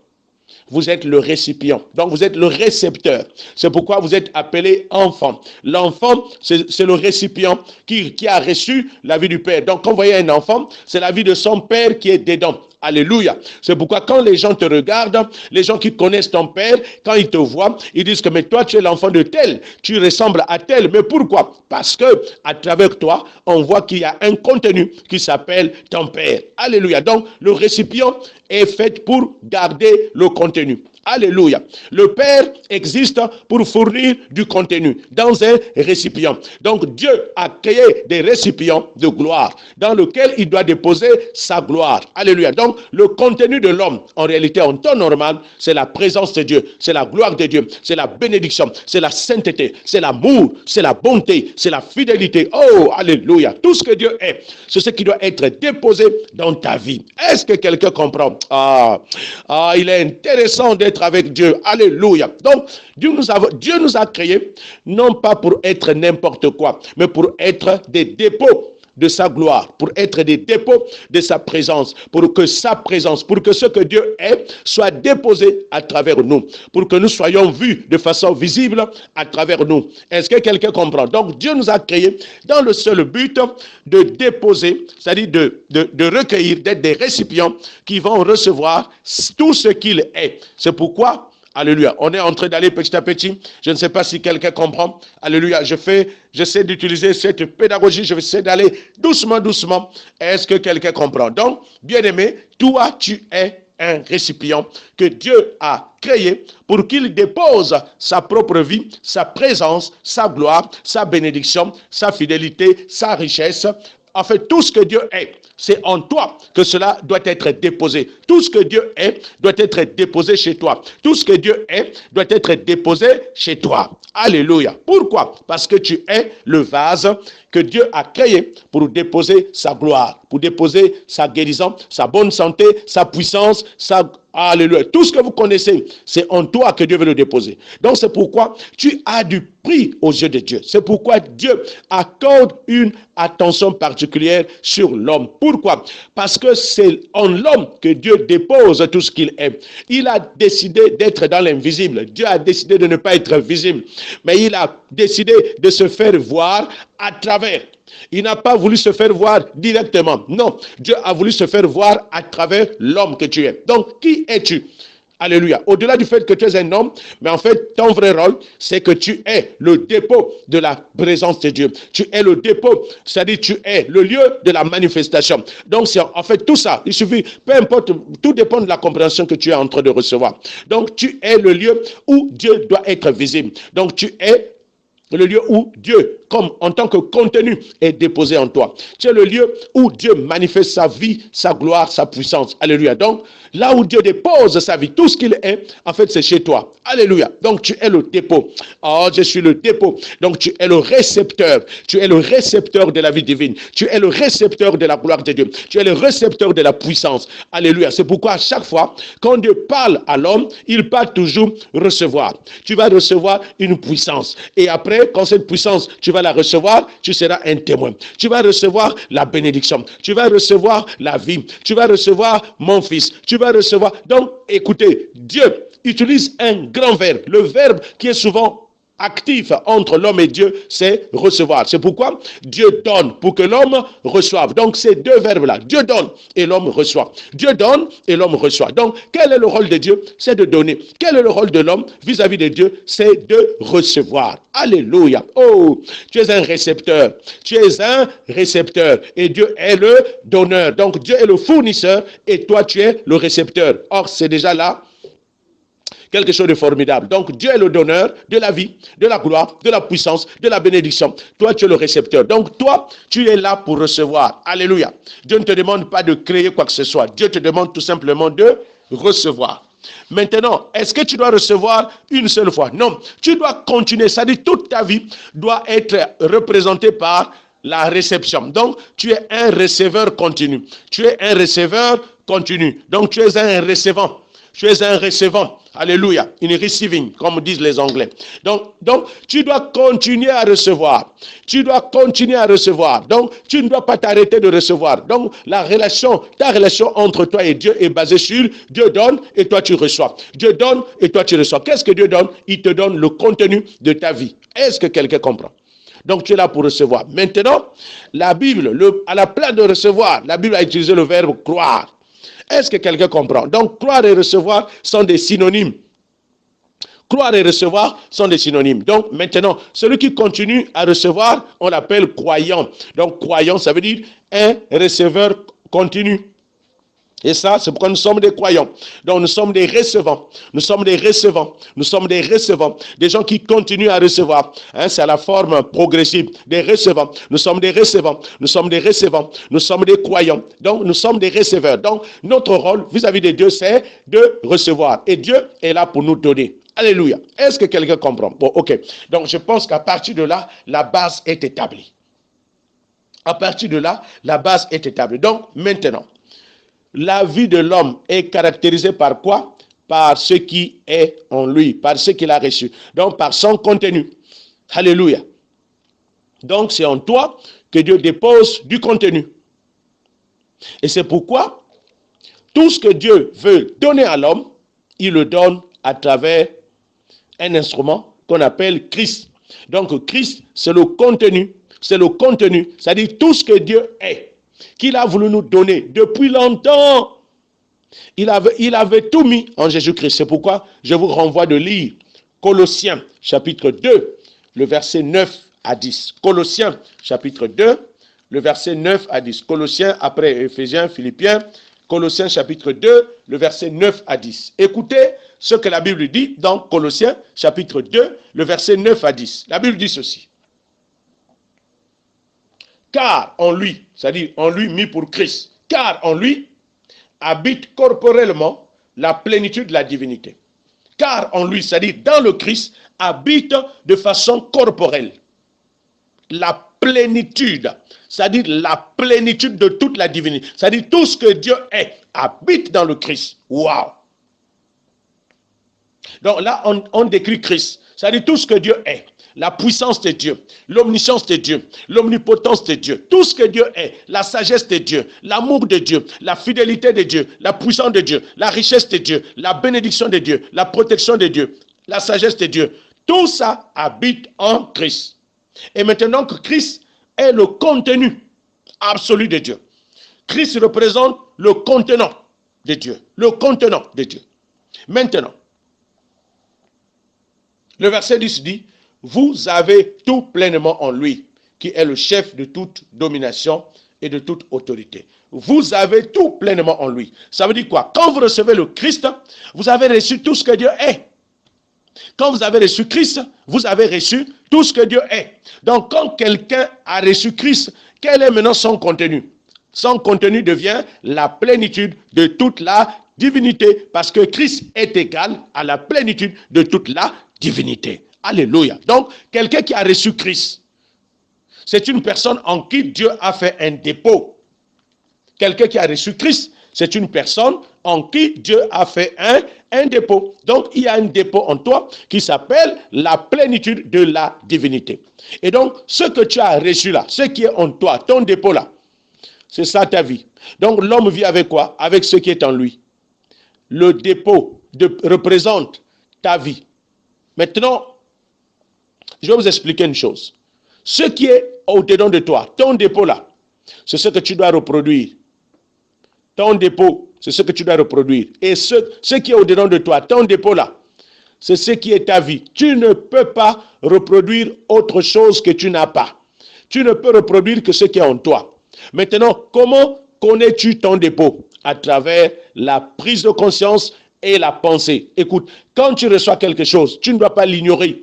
Vous êtes le récipient. Donc, vous êtes le récepteur. C'est pourquoi vous êtes appelé enfant. L'enfant, c'est le récipient qui a reçu la vie du Père. Donc, quand vous voyez un enfant, c'est la vie de son Père qui est dedans. Alléluia. C'est pourquoi quand les gens te regardent, les gens qui connaissent ton Père, quand ils te voient, ils disent que mais toi, tu es l'enfant de tel. Tu ressembles à tel. Mais pourquoi? Parce que à travers toi, on voit qu'il y a un contenu qui s'appelle ton Père. Alléluia. Donc, le récipient est fait pour garder le contenu. Alléluia. Le Père existe pour fournir du contenu dans un récipient. Donc Dieu a créé des récipients de gloire dans lesquels il doit déposer sa gloire. Alléluia. Donc le contenu de l'homme, en réalité en temps normal, c'est la présence de Dieu, c'est la gloire de Dieu, c'est la bénédiction, c'est la sainteté, c'est l'amour, c'est la bonté, c'est la fidélité. Oh, alléluia. Tout ce que Dieu est, c'est ce qui doit être déposé dans ta vie. Est-ce que quelqu'un comprend? Il est intéressant d'être avec Dieu. Alléluia. Donc, Dieu nous a créés, non pas pour être n'importe quoi, mais pour être des dépôts de sa gloire, pour être des dépôts de sa présence, pour que sa présence, pour que ce que Dieu est, soit déposé à travers nous, pour que nous soyons vus de façon visible à travers nous. Est-ce que quelqu'un comprend? Donc, Dieu nous a créés dans le seul but de déposer, c'est-à-dire de recueillir, d'être des récipients qui vont recevoir tout ce qu'il est. C'est pourquoi alléluia. On est en train d'aller petit à petit. Je ne sais pas si quelqu'un comprend. Alléluia. J'essaie d'utiliser cette pédagogie. Je vais essayer d'aller doucement, doucement. Est-ce que quelqu'un comprend? Donc, bien-aimé, toi, tu es un récipient que Dieu a créé pour qu'il dépose sa propre vie, sa présence, sa gloire, sa bénédiction, sa fidélité, sa richesse. En fait, tout ce que Dieu est, c'est en toi que cela doit être déposé. Tout ce que Dieu est doit être déposé chez toi. Tout ce que Dieu est doit être déposé chez toi. Alléluia. Pourquoi? Parce que tu es le vase que Dieu a créé pour déposer sa gloire, pour déposer sa guérison, sa bonne santé, sa puissance, sa... Alléluia. Tout ce que vous connaissez, c'est en toi que Dieu veut le déposer. Donc c'est pourquoi tu as du prix aux yeux de Dieu. C'est pourquoi Dieu accorde une attention particulière sur l'homme. Pourquoi? Parce que c'est en l'homme que Dieu dépose tout ce qu'il est. Il a décidé d'être dans l'invisible. Dieu a décidé de ne pas être visible. Mais il a décidé de se faire voir à travers. Il n'a pas voulu se faire voir directement. Non, Dieu a voulu se faire voir à travers l'homme que tu es. Donc, qui es-tu? Alléluia. Au-delà du fait que tu es un homme, mais en fait, ton vrai rôle, c'est que tu es le dépôt de la présence de Dieu. Tu es le dépôt, c'est-à-dire tu es le lieu de la manifestation. Donc, c'est en fait tout ça. Il suffit, peu importe, tout dépend de la compréhension que tu es en train de recevoir. Donc, tu es le lieu où Dieu doit être visible. Donc, tu es le lieu où Dieu, comme en tant que contenu, est déposé en toi. C'est le lieu où Dieu manifeste sa vie, sa gloire, sa puissance. Alléluia. Donc, là où Dieu dépose sa vie, tout ce qu'il est, en fait, c'est chez toi. Alléluia. Donc, tu es le dépôt. Oh, je suis le dépôt. Donc, tu es le récepteur. Tu es le récepteur de la vie divine. Tu es le récepteur de la gloire de Dieu. Tu es le récepteur de la puissance. Alléluia. C'est pourquoi à chaque fois, quand Dieu parle à l'homme, il parle toujours recevoir. Tu vas recevoir une puissance. Et après, quand cette puissance, tu vas la recevoir, tu seras un témoin. Tu vas recevoir la bénédiction. Tu vas recevoir la vie. Tu vas recevoir mon fils. Tu vas recevoir. Donc, écoutez, Dieu utilise un grand verbe. Le verbe qui est souvent actif entre l'homme et Dieu, c'est recevoir. C'est pourquoi Dieu donne pour que l'homme reçoive. Donc, ces deux verbes-là, Dieu donne et l'homme reçoit. Dieu donne et l'homme reçoit. Donc, quel est le rôle de Dieu? C'est de donner. Quel est le rôle de l'homme vis-à-vis de Dieu? C'est de recevoir. Alléluia. Oh, tu es un récepteur. Tu es un récepteur. Et Dieu est le donneur. Donc, Dieu est le fournisseur et toi, tu es le récepteur. Or, c'est déjà là quelque chose de formidable. Donc, Dieu est le donneur de la vie, de la gloire, de la puissance, de la bénédiction. Toi, tu es le récepteur. Donc, toi, tu es là pour recevoir. Alléluia. Dieu ne te demande pas de créer quoi que ce soit. Dieu te demande tout simplement de recevoir. Maintenant, est-ce que tu dois recevoir une seule fois? Non. Tu dois continuer. C'est-à-dire, toute ta vie doit être représentée par la réception. Donc, tu es un receveur continu. Tu es un receveur continu. Donc, tu es un recevant. Tu es un recevant. Alléluia. In receiving, comme disent les Anglais. Donc, tu dois continuer à recevoir. Tu dois continuer à recevoir. Donc, tu ne dois pas t'arrêter de recevoir. Donc, ta relation entre toi et Dieu est basée sur Dieu donne et toi tu reçois. Dieu donne et toi tu reçois. Qu'est-ce que Dieu donne? Il te donne le contenu de ta vie. Est-ce que quelqu'un comprend? Donc, tu es là pour recevoir. Maintenant, la Bible, à la place de recevoir, la Bible a utilisé le verbe croire. Est-ce que quelqu'un comprend? Donc, croire et recevoir sont des synonymes. Croire et recevoir sont des synonymes. Donc, maintenant, celui qui continue à recevoir, on l'appelle croyant. Donc, croyant, ça veut dire un receveur continu. Et ça, c'est pourquoi nous sommes des croyants. Donc, nous sommes des recevants. Nous sommes des recevants. Nous sommes des recevants. Des gens qui continuent à recevoir. C'est à la forme progressive. Des recevants. Nous sommes des recevants. Nous sommes des recevants. Nous sommes des croyants. Donc, nous sommes des receveurs. Donc, notre rôle vis-à-vis de Dieu, c'est de recevoir. Et Dieu est là pour nous donner. Alléluia. Est-ce que quelqu'un comprend? Bon, ok. Donc, je pense qu'à partir de là, la base est établie. À partir de là, la base est établie. Donc, maintenant, la vie de l'homme est caractérisée par quoi? Par ce qui est en lui, par ce qu'il a reçu. Donc, par son contenu. Alléluia. Donc, c'est en toi que Dieu dépose du contenu. Et c'est pourquoi tout ce que Dieu veut donner à l'homme, il le donne à travers un instrument qu'on appelle Christ. Donc, Christ, c'est le contenu. C'est le contenu. C'est-à-dire tout ce que Dieu est, qu'il a voulu nous donner depuis longtemps. Il avait tout mis en Jésus-Christ. C'est pourquoi je vous renvoie de lire Colossiens chapitre 2, le verset 9 à 10. Colossiens chapitre 2, le verset 9 à 10. Colossiens après Éphésiens, Philippiens, Colossiens chapitre 2, le verset 9 à 10. Écoutez ce que la Bible dit dans Colossiens chapitre 2, le verset 9 à 10. La Bible dit ceci. Car en lui, c'est-à-dire en lui mis pour Christ, car en lui habite corporellement la plénitude de la divinité. Car en lui, c'est-à-dire dans le Christ, habite de façon corporelle la plénitude, c'est-à-dire la plénitude de toute la divinité. C'est-à-dire tout ce que Dieu est, habite dans le Christ. Waouh! Donc là, on décrit Christ, c'est-à-dire tout ce que Dieu est. La puissance de Dieu, l'omniscience de Dieu, l'omnipotence de Dieu, tout ce que Dieu est, la sagesse de Dieu, l'amour de Dieu, la fidélité de Dieu, la puissance de Dieu, la richesse de Dieu, la bénédiction de Dieu, la protection de Dieu, la sagesse de Dieu. Tout ça habite en Christ. Et maintenant que Christ est le contenu absolu de Dieu. Christ représente le contenant de Dieu. Le contenant de Dieu. Maintenant, le verset 10 dit, vous avez tout pleinement en lui, qui est le chef de toute domination et de toute autorité. Vous avez tout pleinement en lui. Ça veut dire quoi? Quand vous recevez le Christ, vous avez reçu tout ce que Dieu est. Quand vous avez reçu Christ, vous avez reçu tout ce que Dieu est. Donc, quand quelqu'un a reçu Christ, quel est maintenant son contenu? Son contenu devient la plénitude de toute la divinité, parce que Christ est égal à la plénitude de toute la divinité. Alléluia. Donc, quelqu'un qui a reçu Christ, c'est une personne en qui Dieu a fait un dépôt. Quelqu'un qui a reçu Christ, c'est une personne en qui Dieu a fait un dépôt. Donc, il y a un dépôt en toi qui s'appelle la plénitude de la divinité. Et donc, ce que tu as reçu là, ce qui est en toi, ton dépôt là, c'est ça ta vie. Donc, l'homme vit avec quoi? Avec ce qui est en lui. Le dépôt représente ta vie. Maintenant, je vais vous expliquer une chose. Ce qui est au-dedans de toi, ton dépôt là, c'est ce que tu dois reproduire. Ton dépôt, c'est ce que tu dois reproduire. Et ce qui est au-dedans de toi, ton dépôt là, c'est ce qui est ta vie. Tu ne peux pas reproduire autre chose que tu n'as pas. Tu ne peux reproduire que ce qui est en toi. Maintenant, comment connais-tu ton dépôt? À travers la prise de conscience et la pensée. Écoute, quand tu reçois quelque chose, tu ne dois pas l'ignorer.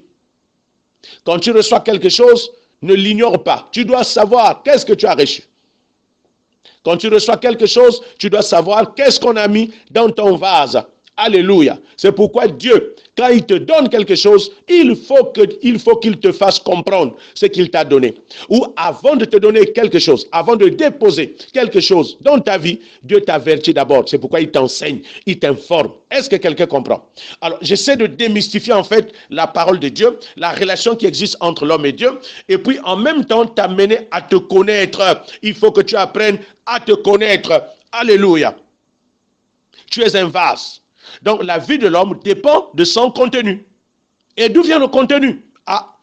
Quand tu reçois quelque chose, ne l'ignore pas. Tu dois savoir qu'est-ce que tu as reçu. Quand tu reçois quelque chose, tu dois savoir qu'est-ce qu'on a mis dans ton vase Alléluia. C'est pourquoi Dieu, quand il te donne quelque chose, il faut qu'il te fasse comprendre ce qu'il t'a donné. Ou avant de te donner quelque chose, avant de déposer quelque chose dans ta vie, Dieu t'avertit d'abord. C'est pourquoi il t'enseigne, il t'informe. Est-ce que quelqu'un comprend? Alors, j'essaie de démystifier en fait la parole de Dieu, la relation qui existe entre l'homme et Dieu, et puis en même temps t'amener à te connaître. Il faut que tu apprennes à te connaître. Alléluia. Tu es un vase. Donc la vie de l'homme dépend de son contenu. Et d'où vient le contenu? Ah,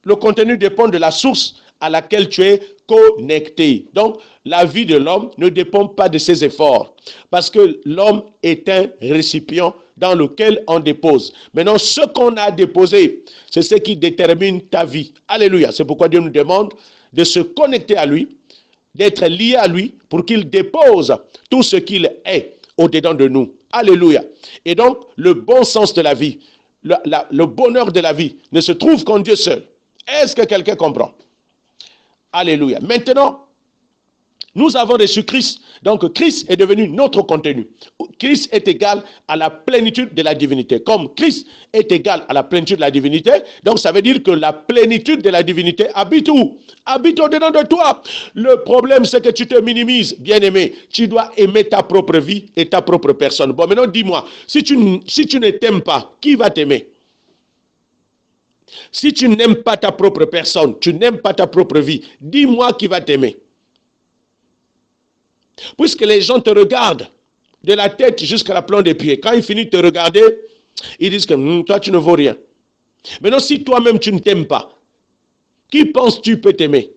le contenu dépend de la source à laquelle tu es connecté. Donc la vie de l'homme ne dépend pas de ses efforts. Parce que l'homme est un récipient dans lequel on dépose. Maintenant, ce qu'on a déposé, c'est ce qui détermine ta vie. Alléluia. C'est pourquoi Dieu nous demande de se connecter à lui, d'être lié à lui pour qu'il dépose tout ce qu'il est au-dedans de nous. Alléluia. Et donc, le bon sens de la vie, le bonheur de la vie ne se trouve qu'en Dieu seul. Est-ce que quelqu'un comprend? Alléluia. Maintenant, nous avons reçu Christ. Donc, Christ est devenu notre contenu. Christ est égal à la plénitude de la divinité. Comme Christ est égal à la plénitude de la divinité, donc ça veut dire que la plénitude de la divinité habite où? Habite au-dedans de toi. Le problème, c'est que tu te minimises, bien-aimé. Tu dois aimer ta propre vie et ta propre personne. Bon, maintenant, dis-moi, si tu ne t'aimes pas, qui va t'aimer? Si tu n'aimes pas ta propre personne, tu n'aimes pas ta propre vie, dis-moi qui va t'aimer. Puisque les gens te regardent de la tête jusqu'à la plante des pieds. Quand ils finissent de te regarder, ils disent que toi, tu ne vaux rien. Maintenant, si toi-même, tu ne t'aimes pas, qui penses-tu peut t'aimer?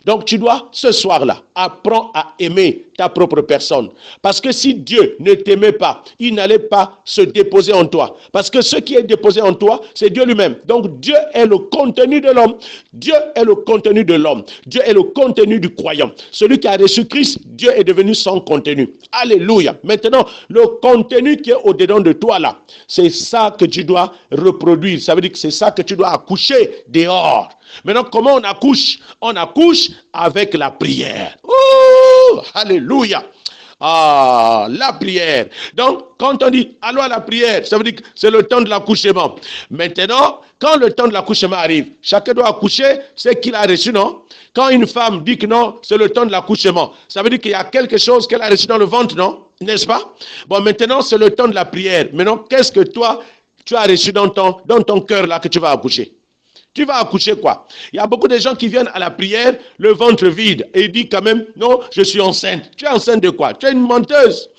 Donc, tu dois, ce soir-là, apprendre à aimer ta propre personne. Parce que si Dieu ne t'aimait pas, il n'allait pas se déposer en toi. Parce que ce qui est déposé en toi, c'est Dieu lui-même. Donc, Dieu est le contenu de l'homme. Dieu est le contenu de l'homme. Dieu est le contenu du croyant. Celui qui a reçu Christ, Dieu est devenu son contenu. Alléluia. Maintenant, le contenu qui est au-dedans de toi, là, c'est ça que tu dois reproduire. Ça veut dire que c'est ça que tu dois accoucher dehors. Maintenant, comment on accouche? On accouche avec la prière. Oh, alléluia. Ah, la prière. Donc, quand on dit allons à la prière, ça veut dire que c'est le temps de l'accouchement. Maintenant, quand le temps de l'accouchement arrive, chacun doit accoucher ce qu'il a reçu, non? Quand une femme dit que non, c'est le temps de l'accouchement, ça veut dire qu'il y a quelque chose qu'elle a reçu dans le ventre, non? N'est-ce pas? Bon, maintenant, c'est le temps de la prière. Maintenant, qu'est-ce que toi, tu as reçu dans ton cœur là que tu vas accoucher? Tu vas accoucher quoi? Il y a beaucoup de gens qui viennent à la prière, le ventre vide, et ils disent quand même, non, je suis enceinte. Tu es enceinte de quoi? Tu es une menteuse.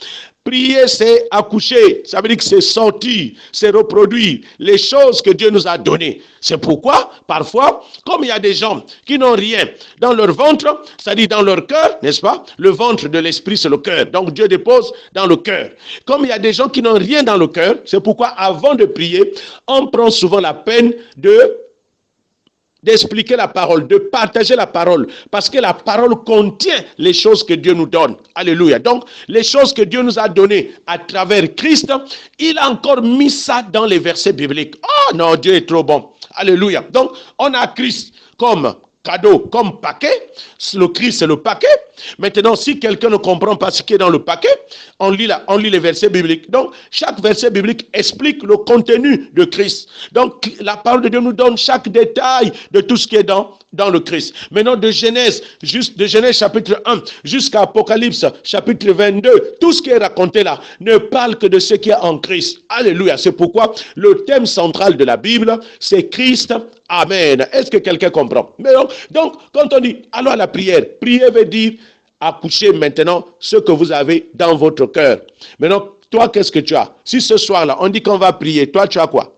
Prier, c'est accoucher. Ça veut dire que c'est sortir, c'est reproduire les choses que Dieu nous a données. C'est pourquoi, parfois, comme il y a des gens qui n'ont rien dans leur ventre, c'est-à-dire dans leur cœur, n'est-ce pas? Le ventre de l'esprit, c'est le cœur. Donc Dieu dépose dans le cœur. Comme il y a des gens qui n'ont rien dans le cœur, c'est pourquoi avant de prier, on prend souvent la peine d'expliquer la parole, de partager la parole, parce que la parole contient les choses que Dieu nous donne. Alléluia. Donc, les choses que Dieu nous a données à travers Christ, il a encore mis ça dans les versets bibliques. Oh non, Dieu est trop bon. Alléluia. Donc, on a Christ comme cadeau, comme paquet. Le Christ, c'est le paquet. Maintenant, si quelqu'un ne comprend pas ce qui est dans le paquet, on lit les versets bibliques. Donc, chaque verset biblique explique le contenu de Christ. Donc, la parole de Dieu nous donne chaque détail de tout ce qui est dans le Christ. Maintenant, de Genèse chapitre 1 jusqu'à Apocalypse chapitre 22, tout ce qui est raconté là ne parle que de ce qui est en Christ. Alléluia. C'est pourquoi le thème central de la Bible, c'est Christ. Amen. Est-ce que quelqu'un comprend? Mais donc, quand on dit allons à la prière, prier veut dire accoucher maintenant ce que vous avez dans votre cœur. Maintenant, toi, qu'est-ce que tu as? Si ce soir-là, on dit qu'on va prier, toi, tu as quoi?